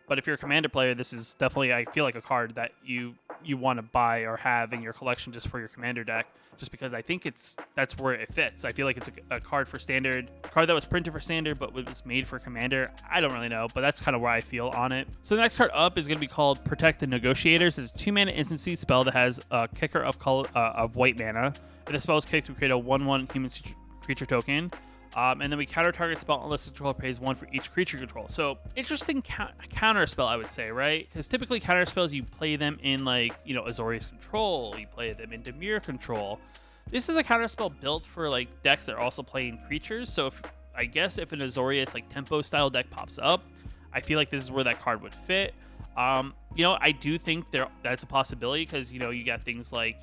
But if you're a Commander player, this is definitely, I feel like, a card that you want to buy or have in your collection just for your Commander deck, just because I think that's where it fits. I feel like it's a card for Standard, a card that was printed for Standard but was made for Commander. I don't really know, but that's kind of where I feel on it. So the next card up is going to be called Protect the Negotiators. It's a 2-mana instancy spell that has a kicker of white mana. If the spell is kicked, we create a 1/1 human creature token. And then we counter target spell unless the controller pays 1 for each creature control. So interesting counter spell, I would say, right? Because typically counter spells, you play them in like, you know, Azorius control, you play them in Dimir control. This is a counter spell built for like decks that are also playing creatures. So I guess if an Azorius like tempo style deck pops up, I feel like this is where that card would fit. You know, I do think that's a possibility because, you know, you got things like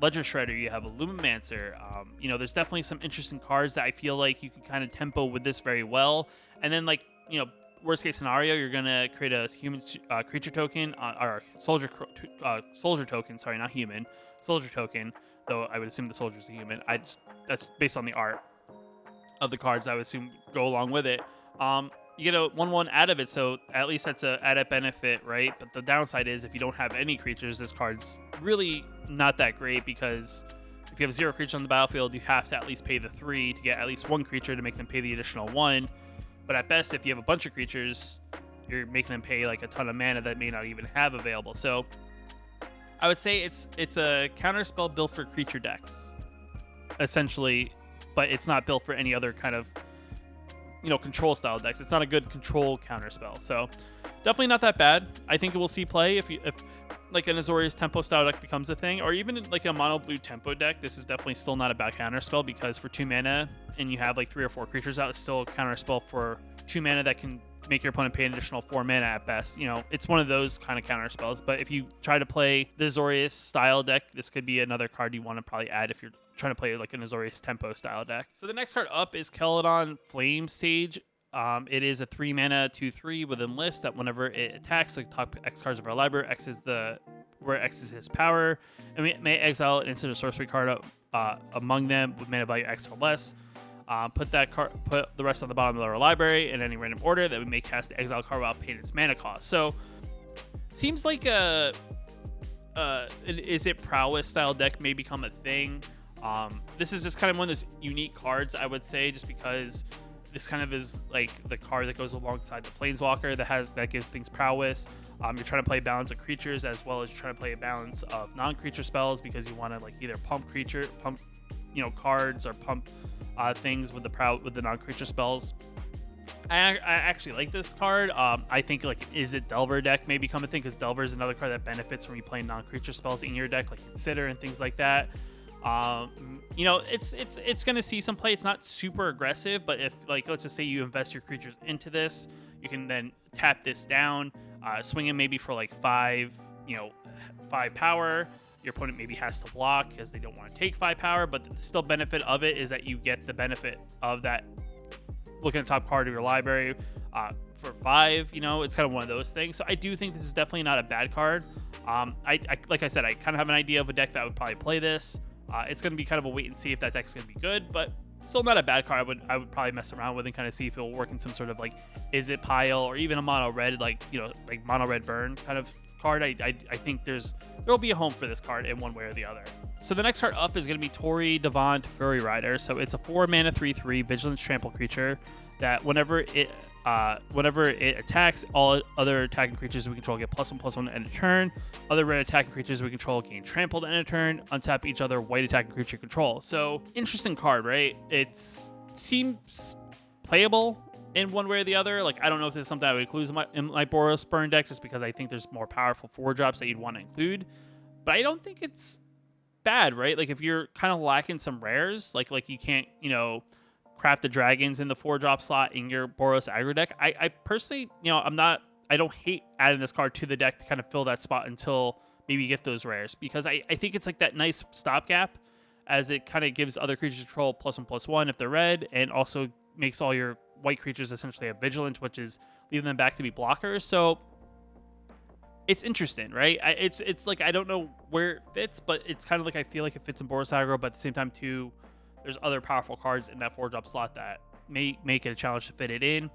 Ledger Shredder, you have a Lumimancer. You know, there's definitely some interesting cards that I feel like you can kind of tempo with this very well. And then, like, you know, worst case scenario, you're going to create a human creature token, or soldier token, sorry, not human, soldier token, though I would assume the soldier's a human. That's based on the art of the cards, I would assume go along with it. You get a 1/1 out of it, so at least that's a added benefit, right? But the downside is if you don't have any creatures, this card's really not that great, because if you have 0 creatures on the battlefield, you have to at least pay the 3 to get at least 1 creature to make them pay the additional 1. But at best, if you have a bunch of creatures, you're making them pay like a ton of mana that may not even have available. So I would say it's a counter spell built for creature decks, essentially, but it's not built for any other kind of, you know, control style decks. It's not a good control counter spell, so definitely not that bad. I think it will see play if like an Azorius tempo style deck becomes a thing, or even like a mono blue tempo deck. This is definitely still not a bad counter spell, because for 2 mana and you have like 3 or 4 creatures out, it's still a counter spell for 2 mana that can make your opponent pay an additional 4 mana at best. You know, it's one of those kind of counter spells. But if you try to play the Azorius style deck, this could be another card you want to probably add if you're trying to play like an Azorius tempo style deck. So the next card up is Kelodon Flame Sage. It is a 3 mana 2/3 with Enlist that whenever it attacks, like top X cards of our library, X is where X is his power, and we may exile an instant or sorcery card among them with mana value X or less. Put the rest on the bottom of our library in any random order that we may cast the exile card without paying its mana cost. So seems like a is it prowess style deck may become a thing. This is just kind of one of those unique cards, I would say, just because this kind of is like the card that goes alongside the Planeswalker that gives things prowess. You're trying to play a balance of creatures as well as you're trying to play a balance of non-creature spells, because you want to like either pump you know, cards, or pump things with the non-creature spells. I actually like this card. I think like is it Delver deck may become a thing, because Delver is another card that benefits from you playing non-creature spells in your deck, like Consider and things like that. You know, it's gonna see some play. It's not super aggressive, but if like let's just say you invest your creatures into this, you can then tap this down, swing in maybe for like 5 power. Your opponent maybe has to block because they don't want to take 5 power, but the still benefit of it is that you get the benefit of that. Looking at the top card of your library for 5, you know, it's kind of one of those things. So I do think this is definitely not a bad card. Like I said, I kind of have an idea of a deck that would probably play this. It's going to be kind of a wait and see if that deck's going to be good, but still not a bad card. I would probably mess around with and kind of see if it will work in some sort of like, is it pile, or even a mono red, like, you know, like mono red burn kind of card. I think there'll be a home for this card in one way or the other. So the next card up is going to be Tori, Devonte, Furry Rider. So it's a 4-mana 3/3 Vigilance Trample creature that whenever it attacks, all other attacking creatures we control get +1/+1 end of turn. Other red attacking creatures we control gain trampled end of turn. Untap each other white attacking creature control. So interesting card, right? It seems playable in one way or the other. Like, I don't know if this is something I would include in my Boros Burn deck, just because I think there's more powerful 4-drops that you'd want to include. But I don't think it's bad, right? Like, if you're kind of lacking some rares, like you can't, craft the dragons in the 4-drop slot in your Boros aggro deck. I personally, I don't hate adding this card to the deck to kind of fill that spot until maybe you get those rares, because I think it's like that nice stopgap, as it kind of gives other creatures control +1/+1 if they're red, and also makes all your white creatures essentially have vigilance, which is leaving them back to be blockers. So it's interesting, right? It's like, I don't know where it fits, but it's kind of like, I feel like it fits in Boros aggro, but at the same time too, there's other powerful cards in that 4-drop slot that may make it a challenge to fit it in.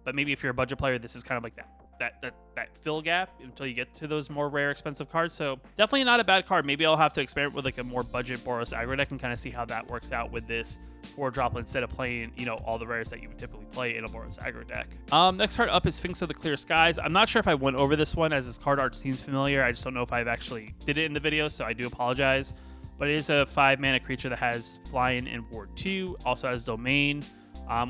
But maybe if you're a budget player, this is kind of like that fill gap until you get to those more rare, expensive cards. So definitely not a bad card. Maybe I'll have to experiment with like a more budget Boros aggro deck and kind of see how that works out with this 4-drop instead of playing, all the rares that you would typically play in a Boros aggro deck. Next card up is Sphinx of the Clear Skies. I'm not sure if I went over this one, as this card art seems familiar. I just don't know if I've actually did it in the video, so I do apologize. But it is a 5-mana creature that has flying and ward 2, also has domain.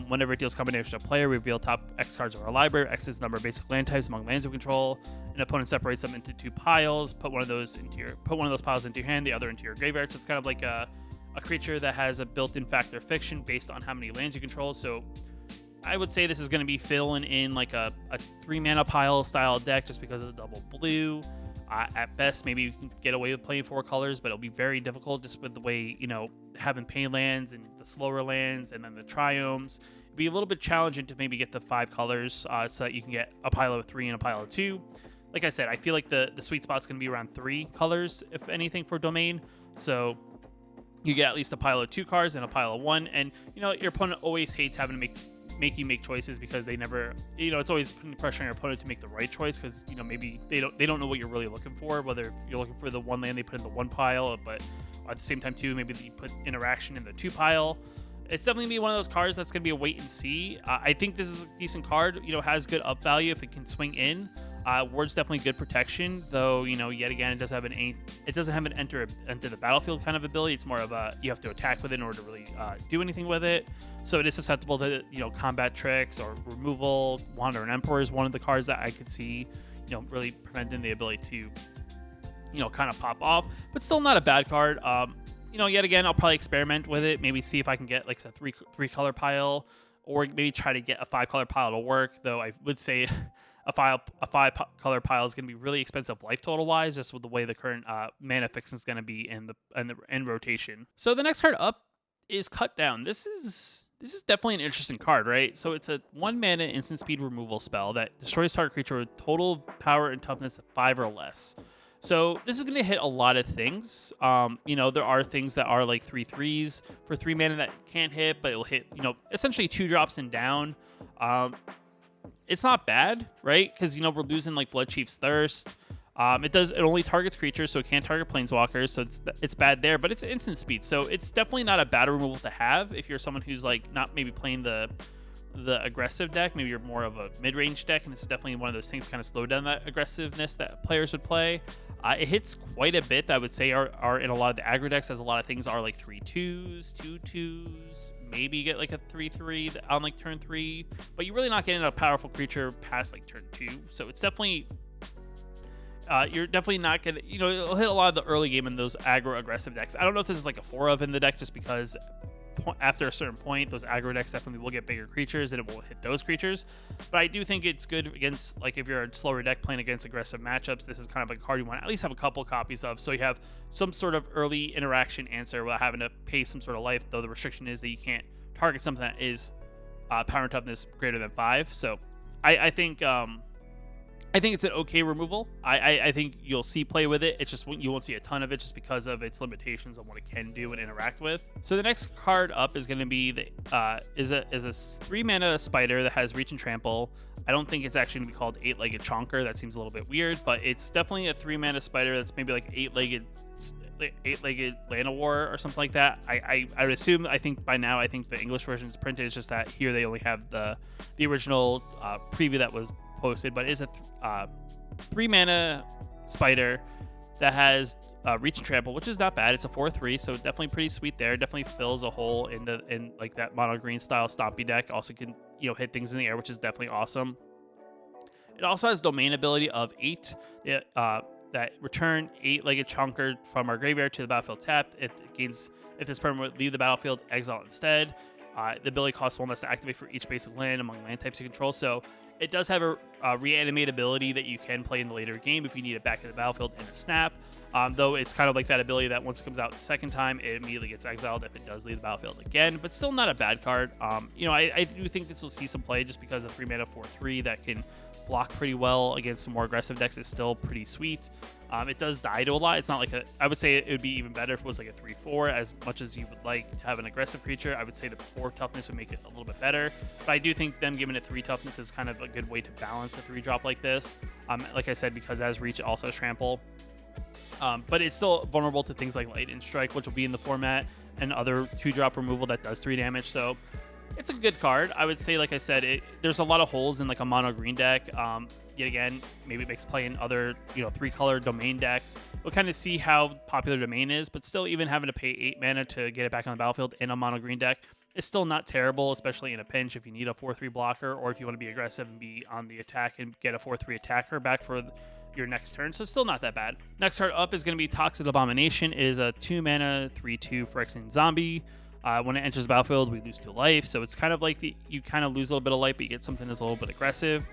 Whenever it deals combination of player, reveal top X cards of our library. X is the number of basic land types among lands we control. An opponent separates them into 2 piles. Put one of those piles into your hand, the other into your graveyard. So it's kind of like a creature that has a built-in factor fiction based on how many lands you control. So I would say this is going to be filling in like a 3-mana pile style deck, just because of the double blue. At best, maybe you can get away with playing 4 colors, but it'll be very difficult just with the way, having pain lands and the slower lands and then the triomes. It'd be a little bit challenging to maybe get the 5 colors so that you can get a pile of 3 and a pile of 2. Like I said, I feel like the sweet spot's going to be around 3 colors, if anything, for domain. So you get at least a pile of 2 cards and a pile of 1. And, your opponent always hates having to make you make choices, because they never, it's always putting pressure on your opponent to make the right choice, because maybe they don't know what you're really looking for, whether you're looking for the 1 land they put in the 1 pile, but at the same time too, maybe they put interaction in the 2 pile. It's definitely gonna be one of those cards that's gonna be a wait and see. I think this is a decent card, has good up value if it can swing in. Ward's definitely good protection, though, yet again, it doesn't have an enter the battlefield kind of ability. It's more of a, you have to attack with it in order to really do anything with it. So it is susceptible to, combat tricks or removal. Wander and Emperor is one of the cards that I could see, really preventing the ability to, kind of pop off, but still not a bad card. Yet again, I'll probably experiment with it, maybe see if I can get like a 3 color pile, or maybe try to get a 5 color pile to work, though I would say a 5 color pile is going to be really expensive life total wise, just with the way the current mana fixing is going to be in the rotation. So the next card up is Cut Down. This is definitely an interesting card, right? So it's a 1 mana instant speed removal spell that destroys target creature with total power and toughness of 5 or less. So this is going to hit a lot of things. There are things that are like 3/3s for 3 mana that can't hit, but it'll hit, essentially 2 drops and down. It's not bad, right? Because, we're losing like Blood Chief's Thirst. It only targets creatures, so it can't target planeswalkers, so it's bad there, but it's instant speed, so it's definitely not a bad removal to have if you're someone who's like not maybe playing the aggressive deck. Maybe you're more of a mid-range deck, and this is definitely one of those things to kind of slow down that aggressiveness that players would play. It hits quite a bit, I would say, are in a lot of the aggro decks, as a lot of things are like 3/2s, 2/2s. Maybe you get like a 3/3 on like turn 3, but you're really not getting a powerful creature past like turn 2. So it's definitely, you're definitely not gonna, it'll hit a lot of the early game in those aggro aggressive decks. I don't know if this is like a 4 of in the deck, just because after a certain point, those aggro decks definitely will get bigger creatures and it will hit those creatures. But I do think it's good against, like, if you're a slower deck playing against aggressive matchups, this is kind of like a card you want to at least have a couple copies of, so you have some sort of early interaction answer without having to pay some sort of life, though the restriction is that you can't target something that is power and toughness greater than 5. So I think it's an okay removal. I think you'll see play with it. It's just you won't see a ton of it, just because of its limitations on what it can do and interact with. So the next card up is going to be is a 3 mana spider that has reach and trample. I don't think it's actually going to be called 8-legged chonker. That seems a little bit weird, but it's definitely a 3-mana spider that's maybe like 8-legged Llanowar or something like that. I would assume, I think by now, I think the English version is printed. It's just that here they only have the original preview that was posted, but it is a 3-mana spider that has reach and trample, which is not bad. It's a 4/3, so definitely pretty sweet there. Definitely fills a hole in like that mono green style stompy deck. Also can hit things in the air, which is definitely awesome. It also has domain ability of 8. That return 8-legged chonker from our graveyard to the battlefield tapped. If this permanent would leave the battlefield, exile instead. The ability costs 1 less to activate for each basic land among land types you control. So it does have a reanimate ability that you can play in the later game if you need it back in the battlefield in a snap. Though it's kind of like that ability that once it comes out the second time, it immediately gets exiled if it does leave the battlefield again. But still not a bad card. I do think this will see some play just because a 3-mana 4/3 that can block pretty well against some more aggressive decks is still pretty sweet. It does die to a lot. It's not like I would say it would be even better if it was like a 3/4. As much as you would like to have an aggressive creature, I would say the 4 toughness would make it a little bit better. But I do think them giving it 3 toughness is kind of a good way to balance a 3-drop like this. Like I said, because it has reach, it also has trample. But it's still vulnerable to things like lightning strike, which will be in the format, and other 2-drop removal that does 3 damage. So it's a good card. I would say, like I said, there's a lot of holes in like a mono green deck. Yet again, maybe it makes play in other 3-color domain decks. We'll kind of see how popular domain is, but still, even having to pay 8 mana to get it back on the battlefield in a mono green deck is still not terrible, especially in a pinch if you need a 4/3 blocker, or if you want to be aggressive and be on the attack and get a 4/3 attacker back for your next turn. So still not that bad. Next card up is going to be Toxic Abomination. It is a 2-mana 3/2 Phyrexian zombie. When it enters the battlefield, we lose 2 life. So it's kind of like you kind of lose a little bit of life, but you get something that's a little bit aggressive.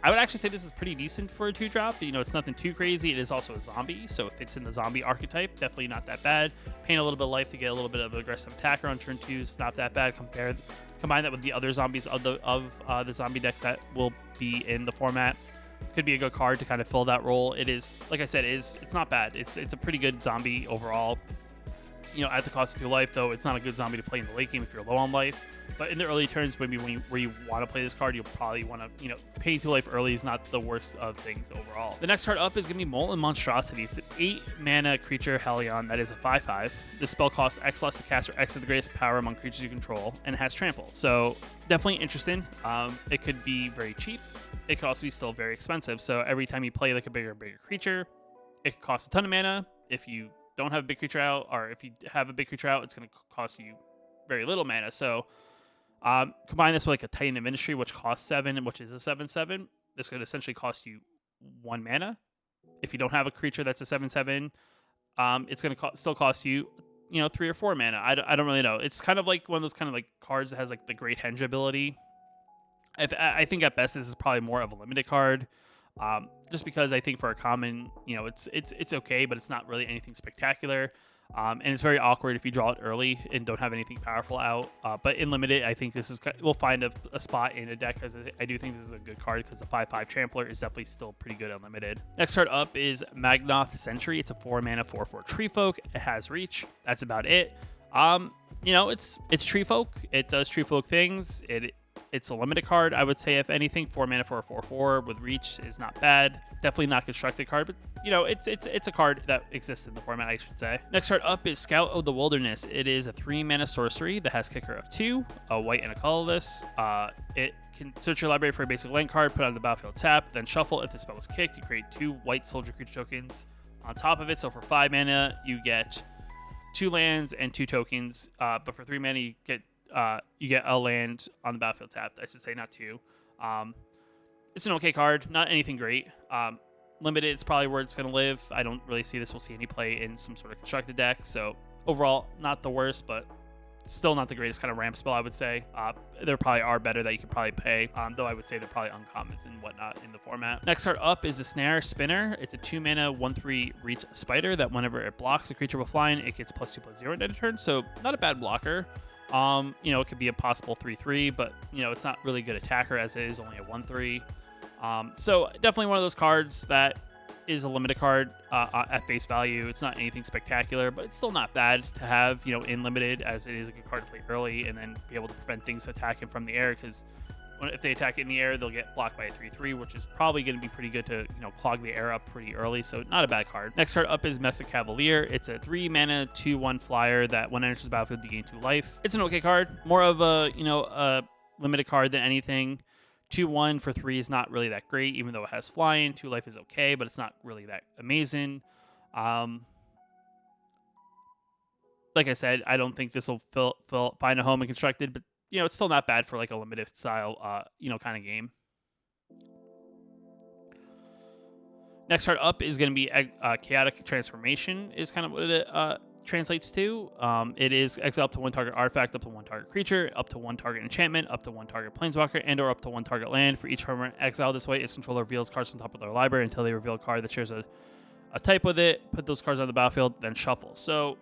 I would actually say this is pretty decent for a 2-drop. It's nothing too crazy. It is also a zombie, so it fits in the zombie archetype. Definitely not that bad. Paying a little bit of life to get a little bit of an aggressive attacker on turn 2 is not that bad. Combine that with the other zombies of the zombie deck that will be in the format. Could be a good card to kind of fill that role. It is, like I said, it's not bad. It's a pretty good zombie overall. At the cost of 2 life, though, it's not a good zombie to play in the late game if you're low on life. But in the early turns, maybe where you want to play this card, you'll probably want to, paying 2 life early is not the worst of things overall. The next card up is going to be Molten Monstrosity. It's an 8-mana creature Hellion that is a 5/5. This spell costs X less to cast or X of the greatest power among creatures you control, and it has trample. So definitely interesting. It could be very cheap. It could also be still very expensive. So every time you play like a bigger and bigger creature, it could cost a ton of mana. If you don't have a big creature out, or if you have a big creature out, it's going to cost you very little mana. So combine this with like a Titan of Ministry, which costs 7, which is a 7/7. This could essentially cost you 1 mana. If you don't have a creature that's a 7/7, it's going to still cost you, 3 or 4 mana. I don't really know. It's kind of like one of those kind of like cards that has like the Great Henge ability. I think at best this is probably more of a limited card. Just because I think for a common, it's okay, but it's not really anything spectacular. And it's very awkward if you draw it early and don't have anything powerful out. But in limited, I think we'll find a spot in a deck, because I do think this is a good card, because the 5/5 Trampler is definitely still pretty good unlimited. Next card up is Magnoth Sentry. It's a 4-mana 4/4 Tree Folk. It has reach. That's about it. It's Tree Folk. It does Tree Folk things. It's a limited card, I would say. If anything, 4-mana for a 4/4 with reach is not bad. Definitely not a constructed card, but it's a card that exists in the format, I should say. Next card up is Scout of the Wilderness. It is a 3-mana sorcery that has kicker of 2, a white and a colorless. It can search your library for a basic land card, put it on the battlefield tap, then shuffle. If the spell was kicked, you create 2 white soldier creature tokens on top of it. So for 5 mana, you get 2 lands and 2 tokens. But for 3 mana, you get a land on the battlefield tapped. I should say, not 2. It's an okay card, not anything great. Limited, it's probably where it's going to live. I don't really see this will see any play in some sort of constructed deck. So overall, not the worst, but still not the greatest kind of ramp spell, I would say. There probably are better that you could probably pay, though I would say they're probably uncommons and whatnot in the format. Next card up is the Snare Spinner. It's a 2-mana 1/3 reach spider that whenever it blocks a creature with flying, it gets +2/+0 at end of turn. So not a bad blocker. It could be a possible 3/3, but it's not really good attacker, as it is only a 1/3. So definitely one of those cards that is a limited card at face value. It's not anything spectacular, but it's still not bad to have, in limited, as it is a good card to play early and then be able to prevent things attacking from the air, because if they attack in the air, they'll get blocked by a 3/3, which is probably going to be pretty good to clog the air up pretty early. So not a bad card. Next card up is Cavalier. It's a 3 mana 2/1 flyer that when it enters the battlefield you gain 2 life. It's an okay card, more of a a limited card than anything. 2/1 for 3 is not really that great, even though it has flying. 2 life is okay, but it's not really that amazing. Like I said, I don't think this will find a home in Constructed, but it's still not bad for like a limited style, kind of game. Next card up is going to be Chaotic Transformation, is kind of what it translates to. It is exile up to 1 target artifact, up to 1 target creature, up to 1 target enchantment, up to 1 target planeswalker, and or up to 1 target land. For each permanent exile this way, its controller reveals cards from top of their library until they reveal a card that shares a type with it. Put those cards on the battlefield, then shuffle. So,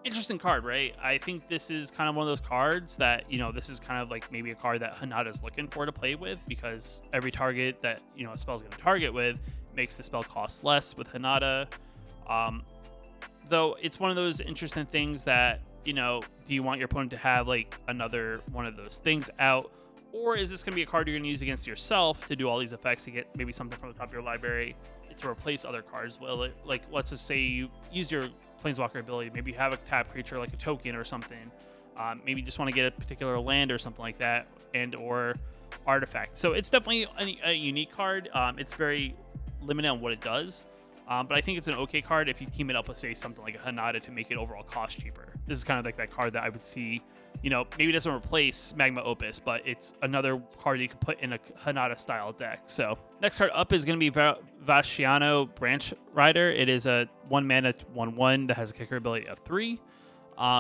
interesting card, right? I think this is kind of one of those cards that, this is kind of like maybe a card that Hanada's looking for to play with, because every target that, a spell's going to target with makes the spell cost less with Hanada. Though it's one of those interesting things that, do you want your opponent to have like another one of those things out? Or is this going to be a card you're going to use against yourself to do all these effects to get maybe something from the top of your library to replace other cards? Well, like let's just say you use your Planeswalker ability. Maybe you have a tap creature like a token or something. Maybe you just want to get a particular land or something like that, and or artifact. So it's definitely a unique card. It's very limited on what it does. But I think it's an okay card if you team it up with, say, something like a Hanada to make it overall cost cheaper. This is kind of like that card that I would see, maybe it doesn't replace Magma Opus, but it's another card you could put in a Hanada style deck. So next card up is going to be Vasciano Branch Rider. It is a 1 mana 1/1 that has a kicker ability of 3.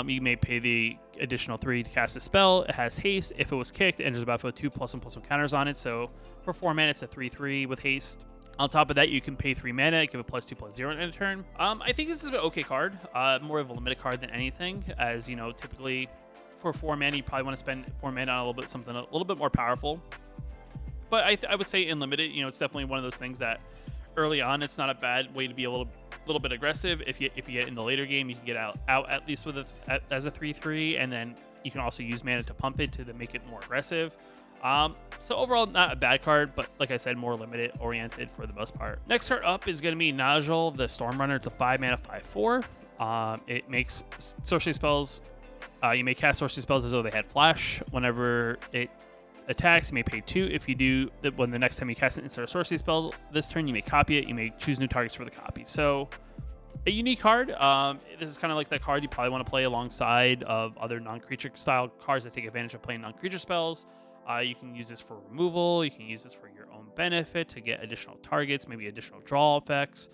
You may pay the additional 3 to cast a spell. It has haste. If it was kicked, it enters the battlefield 2 +1/+1 counters on it. So for 4 mana, it's a 3/3 with haste. On top of that, you can pay 3 mana, give it +2/+0 in a turn. I think this is an okay card, more of a limited card than anything, as typically for 4 mana, you probably want to spend 4 mana on something a little bit more powerful. But I would say in limited, it's definitely one of those things that early on, it's not a bad way to be a little bit aggressive. If you get in the later game, you can get out at least with as a 3/3, and then you can also use mana to pump it to make it more aggressive. So overall, not a bad card, but like I said, more limited oriented for the most part. Next card up is going to be Najal, the Stormrunner. It's a 5 mana 5/4. It makes sorcery spells. You may cast sorcery spells as though they had flash. Whenever it attacks, you may pay 2. If you do, when the next time you cast an instant sorcery spell this turn, you may copy it. You may choose new targets for the copy. So a unique card. This is kind of like that card you probably want to play alongside of other non-creature style cards that take advantage of playing non-creature spells. You can use this for removal. You can use this for your own benefit to get additional targets, maybe additional draw effects.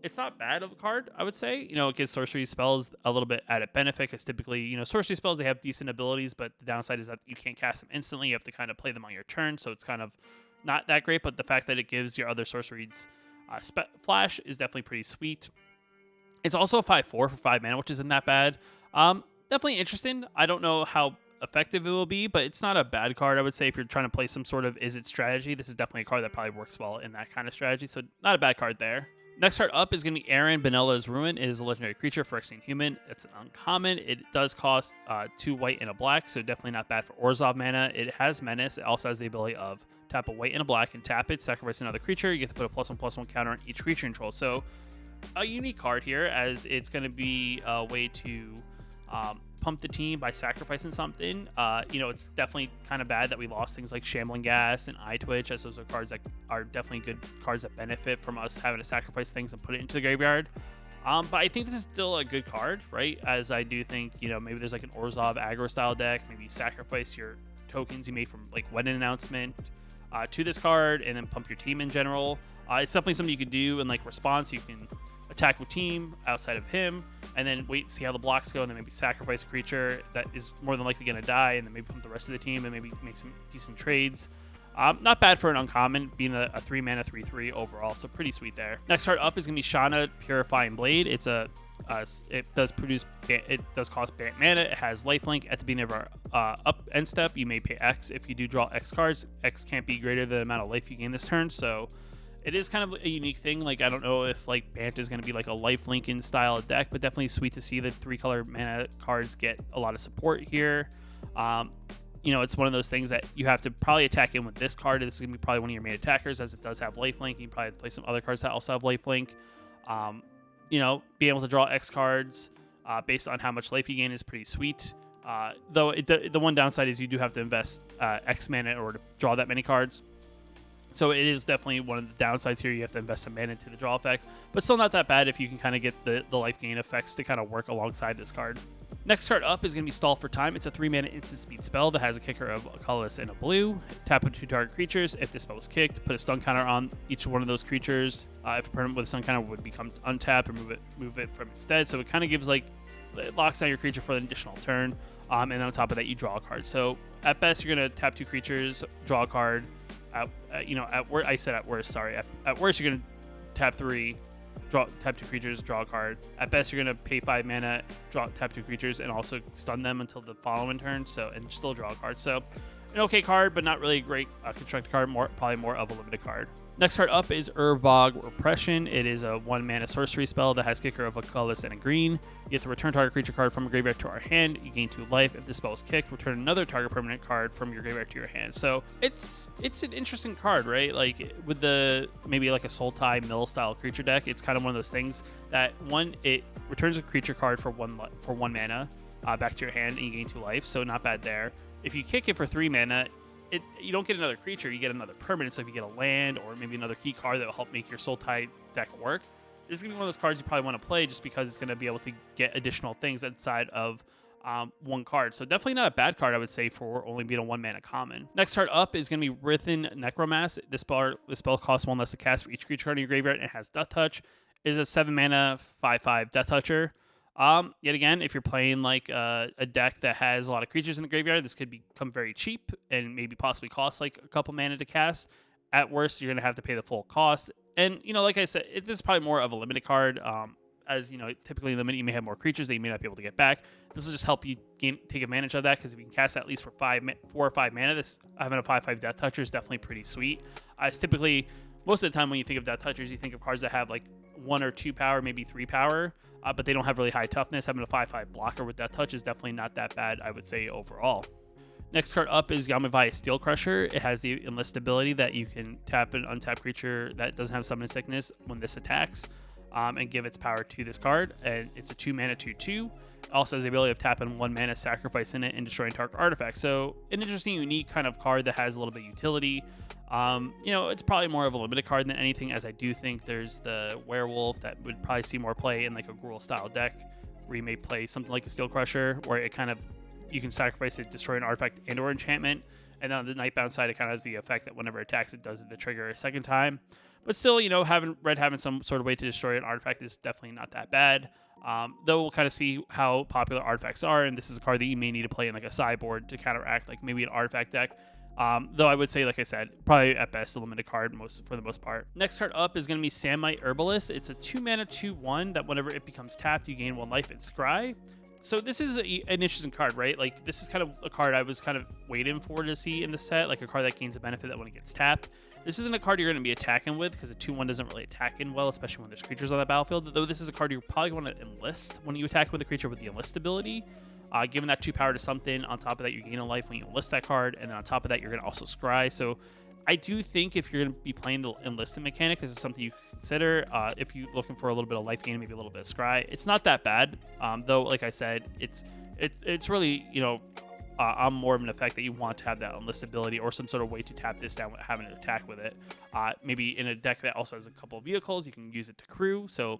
It's not bad of a card, I would say. It gives sorcery spells a little bit added benefit, because typically, sorcery spells, they have decent abilities, but the downside is that you can't cast them instantly. You have to kind of play them on your turn, so it's kind of not that great. But the fact that it gives your other sorceries flash is definitely pretty sweet. It's also a 5/4 for 5 mana, which isn't that bad. Definitely interesting. I don't know how effective it will be, but it's not a bad card. I would say if you're trying to play some sort of is-it strategy, this is definitely a card that probably works well in that kind of strategy, so not a bad card there. Next card up is going to be Aaron, Benella's Ruin. It is a legendary creature for Phyrexian Human. It's an uncommon. It does cost 2 white and a black, so definitely not bad for Orzhov mana. It has Menace. It also has the ability of tap a white and a black and tap it, sacrifice another creature. You get to put a +1/+1 counter on each creature control. So a unique card here, as it's going to be a way to pump the team by sacrificing something. It's definitely kind of bad that we lost things like Shambling Gas and Eye Twitch, as those are cards that are definitely good cards that benefit from us having to sacrifice things and put it into the graveyard. But I think this is still a good card, right? As I do think, maybe there's like an Orzhov aggro style deck. Maybe you sacrifice your tokens you made from like Wedding Announcement to this card, and then pump your team in general. It's definitely something you could do in like response. You can attack with team outside of him, and then wait and see how the blocks go, and then maybe sacrifice a creature that is more than likely going to die, and then maybe pump the rest of the team and maybe make some decent trades. Not bad for an uncommon, being a 3 mana 3/3 overall, so pretty sweet there. Next card up is going to be Shana Purifying Blade. It does cost mana. It has lifelink. At the beginning of our up end step, you may pay X. If you do draw X cards, X can't be greater than the amount of life you gain this turn, so it is kind of a unique thing. Like, I don't know if like Bant is going to be like a life Lincoln style deck, but definitely sweet to see the 3-color mana cards get a lot of support here. you know, it's one of those things that you have to probably attack in with this card. This is going to be probably one of your main attackers, as it does have lifelink. You probably have to play some other cards that also have lifelink. You know, being able to draw X cards based on how much life you gain is pretty sweet. Though the one downside is you do have to invest X mana in order to draw that many cards. So it is definitely one of the downsides here. You have to invest some mana into the draw effect, but still not that bad if you can kind of get the life gain effects to kind of work alongside this card. Next card up is going to be Stall for Time. It's a 3-mana instant speed spell that has a kicker of a colorless and a blue. Tap up 2 target creatures. If this spell was kicked, put a stun counter on each one of those creatures. If a permanent with a stun counter would become untapped or move it from its dead. So it kind of gives, like, it locks down your creature for an additional turn. And then on top of that, you draw a card. So at best, you're going to tap 2 creatures, draw a card. At worst, you're going to tap 3, tap 2 creatures, draw a card. At best, you're going to pay 5 mana, tap 2 creatures, and also stun them until the following turn. So, and still draw a card. So, an okay card, but not really a great constructed card. Probably more of a limited card. Next card up is Urbog Repression. It is a 1-mana sorcery spell that has kicker of a colorless and a green. You have to return target creature card from a graveyard to our hand. You gain 2 life. If the spell is kicked, return another target permanent card from your graveyard to your hand. So it's an interesting card, right? Like with the maybe like a Soul Tie Mill style creature deck, it's kind of one of those things that it returns a creature card for one mana back to your hand, and you gain 2 life. So not bad there. If you kick it for 3 mana, you don't get another creature, you get another permanent. So if you get a land or maybe another key card that will help make your Soul Tie deck work, this is going to be one of those cards you probably want to play just because it's going to be able to get additional things outside of one card. So definitely not a bad card, I would say, for only being a 1-mana common. Next card up is going to be Writhen Necromass. This spell costs 1 less to cast for each creature card in your graveyard and has Death Touch. It is a 7-mana 5/5 Death Toucher. Yet again, if you're playing like a deck that has a lot of creatures in the graveyard, this could become very cheap and maybe possibly cost like a couple mana to cast. At worst, you're going to have to pay the full cost. And, you know, like I said, this is probably more of a limited card. As, you know, typically in limited, you may have more creatures that you may not be able to get back. This will just help you take advantage of that, because if you can cast at least for 4 or 5 mana, this having a 5/5 Death Toucher is definitely pretty sweet. It's typically, most of the time when you think of Death Touchers, you think of cards that have like 1 or 2 power, maybe 3 power. But they don't have really high toughness. Having a 5/5 blocker with Death Touch is definitely not that bad, I would say, overall. Next card up is Yama Steel Crusher. It has the enlist ability that you can tap an untapped creature that doesn't have summon sickness when this attacks, and give its power to this card. And it's a 2-mana 2/2. Also has the ability of tapping 1 mana, sacrificing it, and destroying target artifact. So an interesting, unique kind of card that has a little bit of utility. You know, it's probably more of a limited card than anything, as I do think there's the werewolf that would probably see more play in like a Gruul style deck, where you may play something like a Steel Crusher, where it kind of, you can sacrifice it, destroy an artifact and or enchantment. And on the Nightbound side, it kind of has the effect that whenever it attacks, it does the trigger a second time. But still, you know, having some sort of way to destroy an artifact is definitely not that bad. Though we'll kind of see how popular artifacts are, and this is a card that you may need to play in like a sideboard to counteract like maybe an artifact deck. Though I would say, like I said, probably at best a limited card for the most part. Next card up is going to be Samite Herbalist. It's a 2-mana 2/1 that whenever it becomes tapped, you gain 1 life and scry. So this is an interesting card, right? Like, this is kind of a card I was kind of waiting for to see in the set, like a card that gains a benefit that when it gets tapped. This isn't a card you're going to be attacking with, because a 2/1 doesn't really attack in well, especially when there's creatures on the battlefield. Though this is a card you probably want to enlist when you attack with a creature with the enlist ability. Giving that 2 power to something, on top of that you gain a life when you enlist that card, and then on top of that you're going to also scry. So I do think if you're going to be playing the enlisted mechanic, this is something you can consider. If you're looking for a little bit of life gain, maybe a little bit of scry, it's not that bad. Though, like I said, it's really, you know, I'm more of an effect that you want to have that enlist ability or some sort of way to tap this down without having to attack with it. Maybe in a deck that also has a couple of vehicles, you can use it to crew. So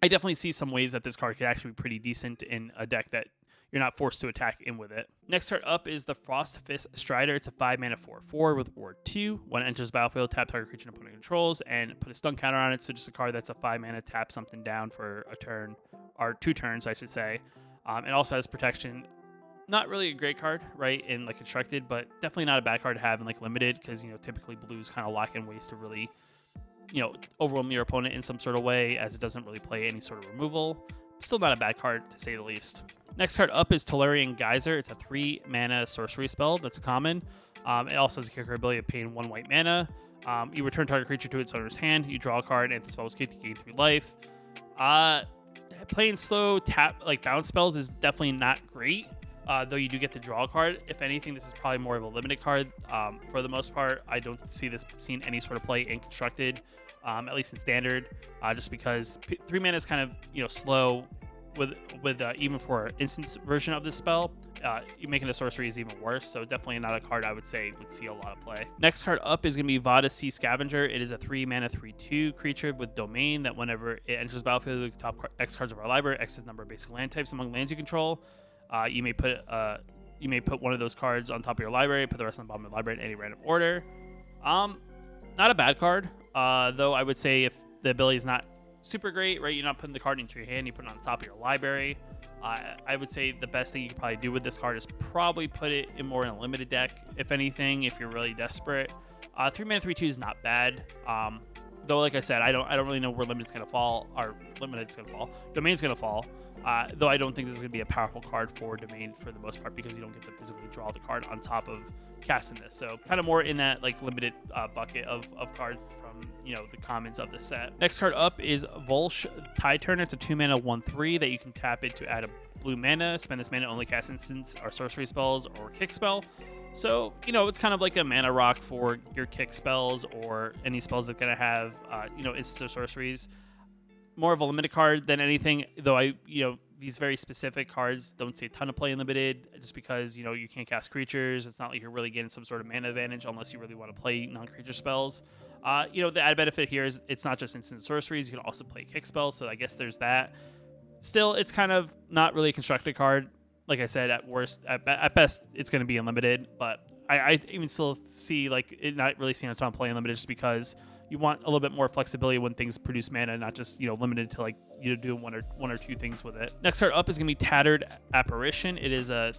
I definitely see some ways that this card could actually be pretty decent in a deck that you're not forced to attack in with it. Next card up is the Frost Fist Strider. It's a 5-mana 4/4 with Ward 2. When it enters the battlefield, tap target creature and opponent controls, and put a stun counter on it. So just a card that's a 5-mana, tap something down for a turn, or 2 turns, I should say. It also has protection. Not really a great card, right, in like constructed, but definitely not a bad card to have in like limited, because, you know, typically blues kind of lack in ways to really, you know, overwhelm your opponent in some sort of way, as it doesn't really play any sort of removal. Still not a bad card, to say the least. Next card up is Tolarian Geyser. It's a 3-mana sorcery spell that's a common. It also has a kicker ability of paying 1 white mana. You return target creature to its owner's hand. You draw a card, and if the spell was kicked, you gain 3 life. Playing slow tap like bounce spells is definitely not great. though you do get the draw card. If anything, this is probably more of a limited card. For the most part, I don't see this seeing any sort of play in constructed, at least in standard, just because 3 mana is kind of, you know, slow with even for instance version of this spell. You making a sorcery is even worse, so definitely not a card I would say would see a lot of play. Next card up is going to be Vada Sea Scavenger. It is a 3 mana 3/2 creature with domain that whenever it enters the battlefield, the top X cards of our library, X is the number of basic land types among lands you control. You may put one of those cards on top of your library, put the rest on the bottom of the library in any random order. Not a bad card, though I would say if the ability is not super great, right? You're not putting the card into your hand, you put it on top of your library. I would say the best thing you could probably do with this card is probably put it in more in a limited deck, if anything, if you're really desperate. 3 mana 3/2 is not bad. Though, like I said, I don't really know where limited's gonna fall, or limited's gonna fall. Domain's gonna fall. Though I don't think this is gonna be a powerful card for domain for the most part, because you don't get to physically draw the card on top of casting this. So kind of more in that like limited bucket of cards from, you know, the commons of the set. Next card up is Volsh Tide Turner. It's a 2 mana 1/3 that you can tap it to add a blue mana. Spend this mana to only cast instants or sorcery spells or kick spell. So, you know, it's kind of like a mana rock for your kick spells or any spells that are going to have, you know, instants or sorceries. More of a limited card than anything, though these very specific cards don't see a ton of play in limited, just because, you know, you can't cast creatures. It's not like you're really getting some sort of mana advantage unless you really want to play non-creature spells. You know, the added benefit here is it's not just instant sorceries. You can also play kick spells, so I guess there's that. Still, it's kind of not really a constructed card. Like I said, at worst, at best, it's going to be unlimited, but I even still see like it not really seeing a ton of play unlimited, just because you want a little bit more flexibility when things produce mana, not just, you know, limited to like you doing one or two things with it. Next card up is going to be Tattered Apparition. It is a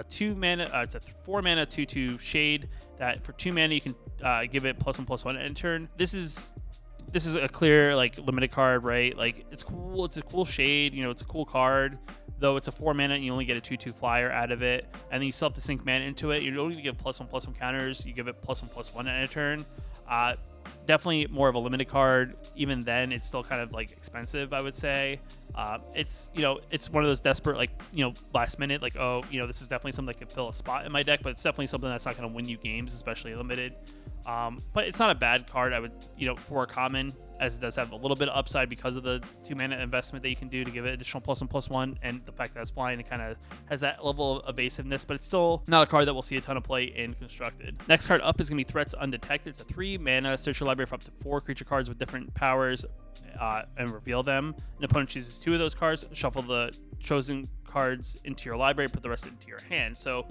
2 mana, it's a 4 mana 2/2 shade that for 2 mana you can give it +1/+1 end turn. This is a clear like limited card, right? Like it's cool. It's a cool shade. You know, it's a cool card. Though it's a 4 mana and you only get a 2/2 flyer out of it, and then you still have to sink mana into it. You don't even give +1/+1 counters. You give it +1/+1 at a turn. Definitely more of a limited card. Even then, it's still kind of like expensive, I would say. It's, you know, it's one of those desperate, like, you know, last minute, like, oh, you know, this is definitely something that could fill a spot in my deck, but it's definitely something that's not going to win you games, especially limited. But it's not a bad card, I would, you know, for a common, as it does have a little bit of upside because of the 2 mana investment that you can do to give it additional +1/+1, and the fact that it's flying, it kind of has that level of evasiveness, but it's still not a card that we'll see a ton of play in constructed. Next card up is going to be Threats Undetected. It's a 3 mana, search your library for up to 4 creature cards with different powers and reveal them. An opponent chooses 2 of those cards, shuffle the chosen cards into your library, put the rest into your hand. So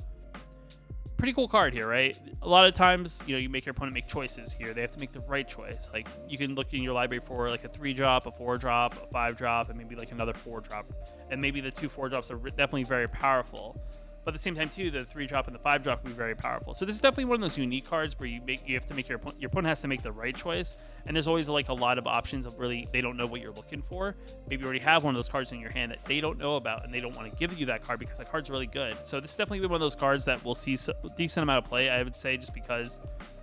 pretty cool card here, right? A lot of times, you know, you make your opponent make choices here. They have to make the right choice. Like, you can look in your library for like a 3-drop, a 4-drop, a 5-drop, and maybe like another 4-drop. And maybe the 2 4-drops are definitely very powerful. But at the same time, too, the 3-drop and the 5-drop can be very powerful. So this is definitely one of those unique cards where you have to make your opponent has to make the right choice. And there's always like a lot of options of really they don't know what you're looking for. Maybe you already have one of those cards in your hand that they don't know about, and they don't want to give you that card because that card's really good. So this is definitely one of those cards that will see a decent amount of play, I would say, just because,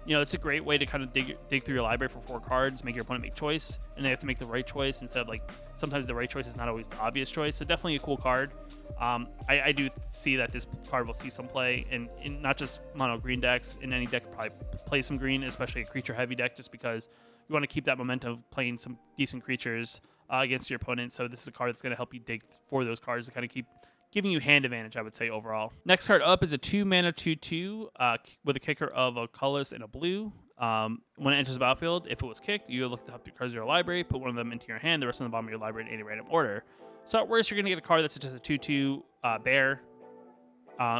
you know, it's a great way to kind of dig through your library for 4 cards, make your opponent make choice, and they have to make the right choice instead of like sometimes the right choice is not always the obvious choice. So definitely a cool card. I do see that this card will see some play in not just mono green decks. In any deck, probably play some green, especially a creature heavy deck, just because you want to keep that momentum of playing some decent creatures against your opponent. So this is a card that's going to help you dig for those cards to kind of keep giving you hand advantage, I would say, overall. Next card up is a 2 mana 2/2 with a kicker of a colorless and a blue. When it enters the battlefield, if it was kicked, you look up your cards in your library, put one of them into your hand, the rest on the bottom of your library in any random order. So at worst, you're going to get a card that's just a 2/2 bear.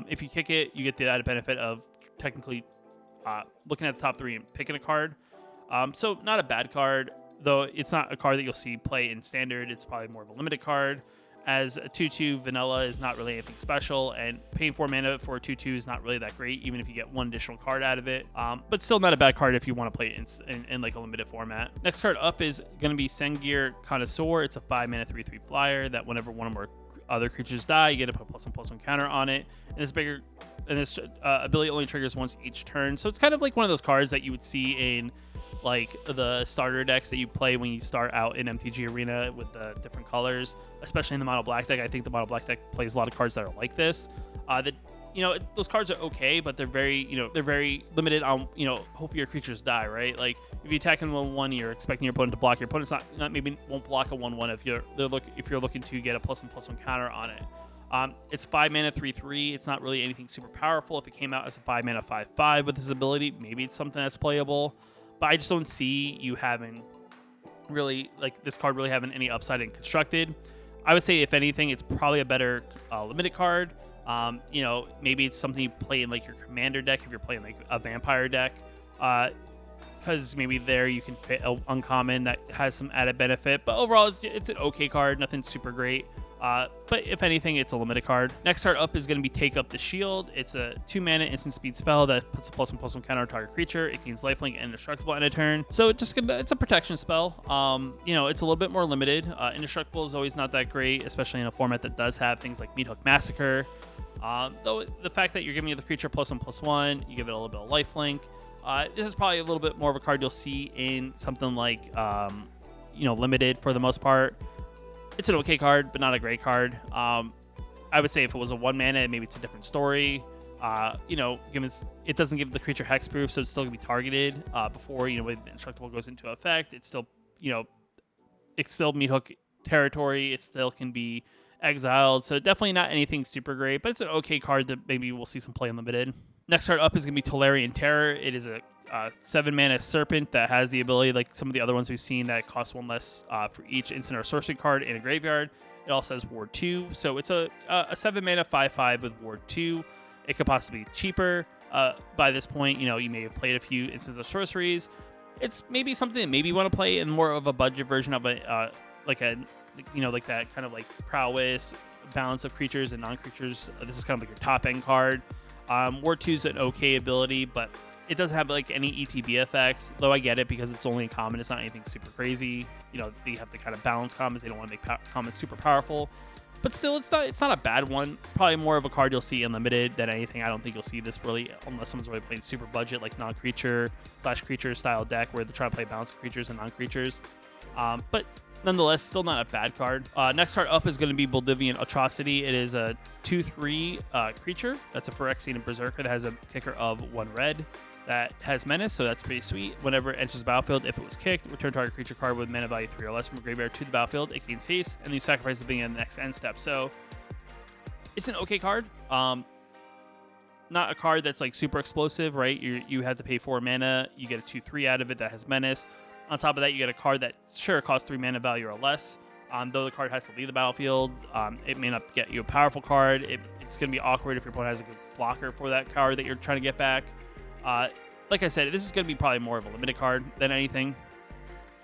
If you kick it, you get the added benefit of technically looking at the top 3 and picking a card. So not a bad card, though it's not a card that you'll see play in standard. It's probably more of a limited card, as a 2/2 vanilla is not really anything special, and paying 4 mana for a 2/2 is not really that great, even if you get 1 additional card out of it. But still not a bad card if you want to play it in like a limited format. Next card up is going to be Sengir Connoisseur. It's a 5 mana 3/3 flyer that whenever one or more other creatures die, you get to put +1/+1 counter on it, and this ability only triggers once each turn. So it's kind of like one of those cards that you would see in like the starter decks that you play when you start out in MTG Arena with the different colors, especially in the mono black deck. I think the mono black deck plays a lot of cards that are like this. That you know, those cards are okay, but they're very, you know, they're very limited on, you know, hopefully your creatures die, right? Like if you attack in 1/1, you're expecting your opponent to block. Your opponent's not maybe won't block a 1/1 if you're looking to get a +1/+1 counter on it. It's 5 mana 3/3. It's not really anything super powerful. If it came out as a 5 mana 5/5 with this ability, maybe it's something that's playable. But I just don't see you having really, like, this card really having any upside in constructed. I would say if anything, it's probably a better limited card. You know, maybe it's something you play in like your commander deck if you're playing like a vampire deck, because maybe there you can fit an uncommon that has some added benefit. But overall, it's an okay card, nothing super great. But if anything, it's a limited card. Next card up is going to be Take Up the Shield. It's a 2 mana instant speed spell that puts a +1/+1 counter on target creature. It gains lifelink and indestructible in a turn. So it's a protection spell. You know, it's a little bit more limited. Indestructible is always not that great, especially in a format that does have things like Meathook Massacre. Though the fact that you're giving the creature +1/+1, you give it a little bit of lifelink. This is probably a little bit more of a card you'll see in something like, you know, limited for the most part. It's an okay card, but not a great card. I would say if it was a 1 mana, maybe it's a different story. You know, given it doesn't give the creature hexproof, so it's still gonna be targeted before, you know, when indestructible goes into effect. It's still, you know, it's still Meathook territory. It still can be exiled, so definitely not anything super great, but it's an okay card that maybe we'll see some play in limited. Next card up is gonna be Tolarian Terror. It is a 7 mana serpent that has the ability, like some of the other ones we've seen, that costs 1 less for each instant or sorcery card in a graveyard. It also has Ward 2, so it's a 7 mana 5/5 with Ward 2. It could possibly be cheaper. By this point, you know, you may have played a few instances of sorceries. It's maybe something that maybe you want to play in more of a budget version of a you know, like that kind of like prowess balance of creatures and non-creatures. This is kind of like your top end card. Ward 2 is an okay ability, but it doesn't have like any ETB effects, though I get it because it's only a common. It's not anything super crazy. You know, they have to kind of balance commons. They don't want to make commons super powerful, but still, it's not a bad one. Probably more of a card you'll see in limited than anything. I don't think you'll see this really unless someone's really playing super budget, like non-creature / creature style deck where they're trying to play balance of creatures and non-creatures. But nonetheless, still not a bad card. Next card up is going to be Boldivian Atrocity. It is a 2/3 creature. That's a Phyrexian and Berserker that has a kicker of 1 red. That has menace, so that's pretty sweet. Whenever it enters the battlefield, if it was kicked, return target creature card with mana value 3 or less from a graveyard to the battlefield. It gains haste, and then you sacrifice the beginning of the next end step. So it's an okay card. Not a card that's like super explosive, right? You have to pay 4 mana. You get a 2/3 out of it that has menace. On top of that, you get a card that sure costs 3 mana value or less. Though the card has to leave the battlefield, it may not get you a powerful card. It's going to be awkward if your opponent has a good blocker for that card that you're trying to get back. Like I said, this is going to be probably more of a limited card than anything.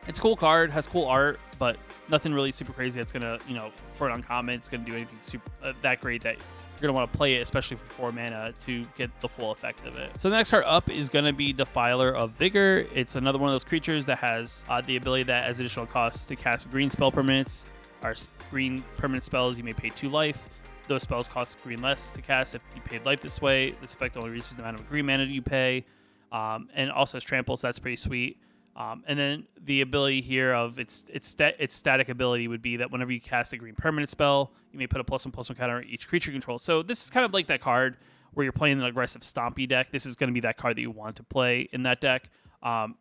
It's a cool card, has cool art, but nothing really super crazy that's going to, you know, for an uncommon, it's going to do anything super that great that you're going to want to play it, especially for 4 mana to get the full effect of it. So the next card up is going to be Defiler of Vigor. It's another one of those creatures that has the ability that as additional costs to cast green spell permanents, or green permanent spells, you may pay 2 life. Those spells cost green less to cast if you paid life this way. This effect only reaches the amount of green mana you pay. And also has trample, so that's pretty sweet. And then the ability here of its static ability would be that whenever you cast a green permanent spell, you may put a +1/+1 counter on each creature control. So this is kind of like that card where you're playing an aggressive stompy deck. This is going to be that card that you want to play in that deck.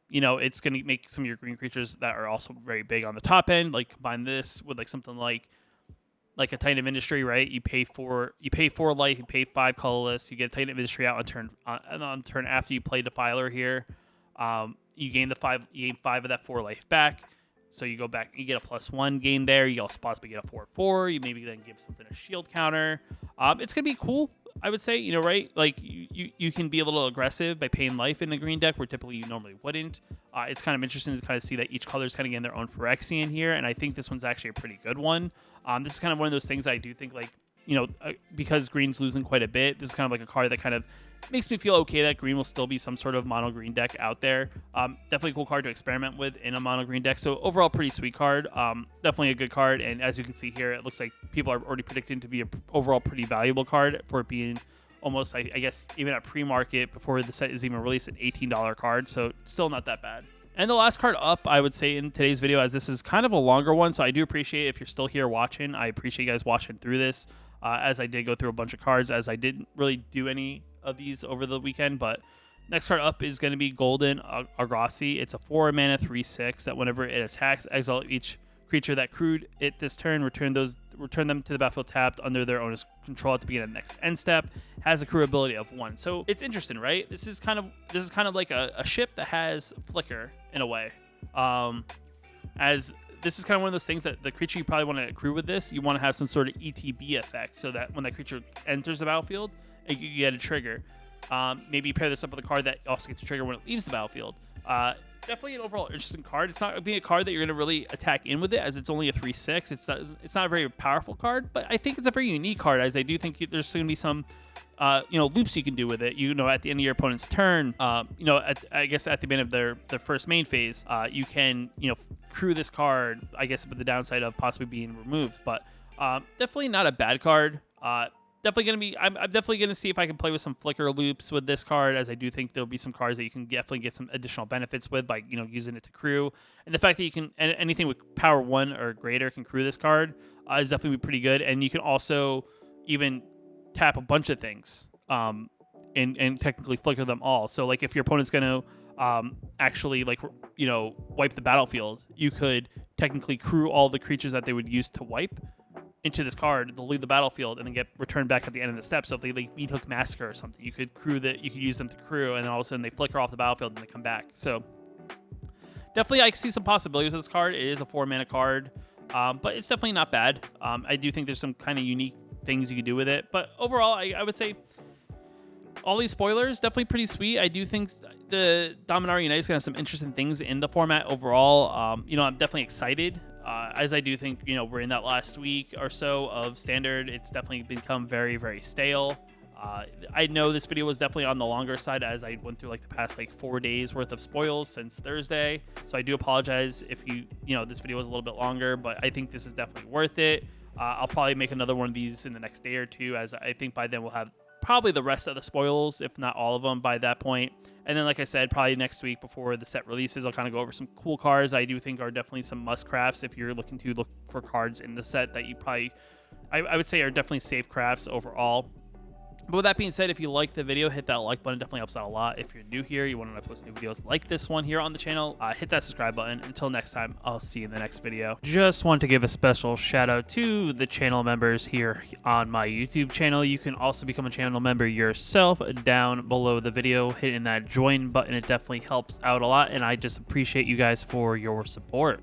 You know, it's going to make some of your green creatures that are also very big on the top end. Like combine this with like something like a Titan of Industry, right? You pay 4 life, you pay 5 colorless, you get a Titan of Industry out on turn after you play Defiler here. You gain 5 of that 4 life back. So you go back, you get a +1 gain there. You also possibly get a 4/4. You maybe then give something a shield counter. It's gonna be cool, I would say, you know, right? Like you can be a little aggressive by paying life in a green deck where typically you normally wouldn't. It's kind of interesting to kind of see that each color is kind of getting their own Phyrexian here, and I think this one's actually a pretty good one. This is kind of one of those things I do think, like, you know, because green's losing quite a bit, this is kind of like a card that kind of makes me feel okay that green will still be some sort of mono green deck out there. Definitely a cool card to experiment with in a mono green deck. So overall, pretty sweet card. Definitely a good card. And as you can see here, it looks like people are already predicting to be an overall pretty valuable card for it being almost, I guess, even at pre-market before the set is even released, an $18 card. So still not that bad. And the last card up, I would say, in today's video, as this is kind of a longer one, so I do appreciate if you're still here watching. I appreciate you guys watching through this. as I did go through a bunch of cards, as I didn't really do any of these over the weekend. But next card up is going to be Golden Argosy. It's a 4 mana 3/6 that whenever it attacks, exile each creature that crewed it this turn, return them to the battlefield tapped under their owner's control at the beginning of the next end step. Has a crew ability of 1. So it's interesting, right? This is kind of like a ship that has flicker in a way. As this is kind of one of those things that the creature you probably want to accrue with this, you want to have some sort of ETB effect so that when that creature enters the battlefield, you get a trigger. Maybe pair this up with a card that also gets a trigger when it leaves the battlefield. Definitely an overall interesting card. It's not being a card that you're going to really attack in with it, as it's only a 3/6. It's not a very powerful card, but I think it's a very unique card, as I do think there's going to be some loops you can do with it. At the end of your opponent's turn, I guess at the end of their first main phase, you can crew this card, I guess, with the downside of possibly being removed. But definitely not a bad card. I'm definitely gonna see if I can play with some flicker loops with this card, as I do think there'll be some cards that you can definitely get some additional benefits with by using it to crew. And the fact that you can anything with power 1 or greater can crew this card is definitely pretty good. And you can also even tap a bunch of things and technically flicker them all. So like if your opponent's gonna actually wipe the battlefield, you could technically crew all the creatures that they would use to wipe into this card. They'll leave the battlefield and then get returned back at the end of the step. So if they Meat Hook Massacre or something, you could use them to crew, and then all of a sudden they flicker off the battlefield and they come back. So definitely I see some possibilities with this card. It is a 4 mana card, but it's definitely not bad. I do think there's some kind of unique things you can do with it, but overall I would say all these spoilers definitely pretty sweet. I do think the Dominaria United is gonna have some interesting things in the format overall. I'm definitely excited. As I do think, we're in that last week or so of Standard. It's definitely become very, very stale. I know this video was definitely on the longer side, as I went through the past 4 days worth of spoils since Thursday. So I do apologize if this video was a little bit longer, but I think this is definitely worth it. I'll probably make another one of these in the next day or two, as I think by then we'll have probably the rest of the spoils, if not all of them, by that point. And then, like I said, probably next week before the set releases, I'll kind of go over some cool cards I do think are definitely some must crafts if you're looking to look for cards in the set that you probably, I would say, are definitely safe crafts overall. But with that being said, if you like the video, hit that like button. Definitely helps out a lot. If you're new here, you want to know I post new videos like this one here on the channel, hit that subscribe button. Until next time, I'll see you in the next video. Just want to give a special shout out to the channel members here on my YouTube channel. You can also become a channel member yourself down below the video, hitting that join button. It definitely helps out a lot, and I just appreciate you guys for your support.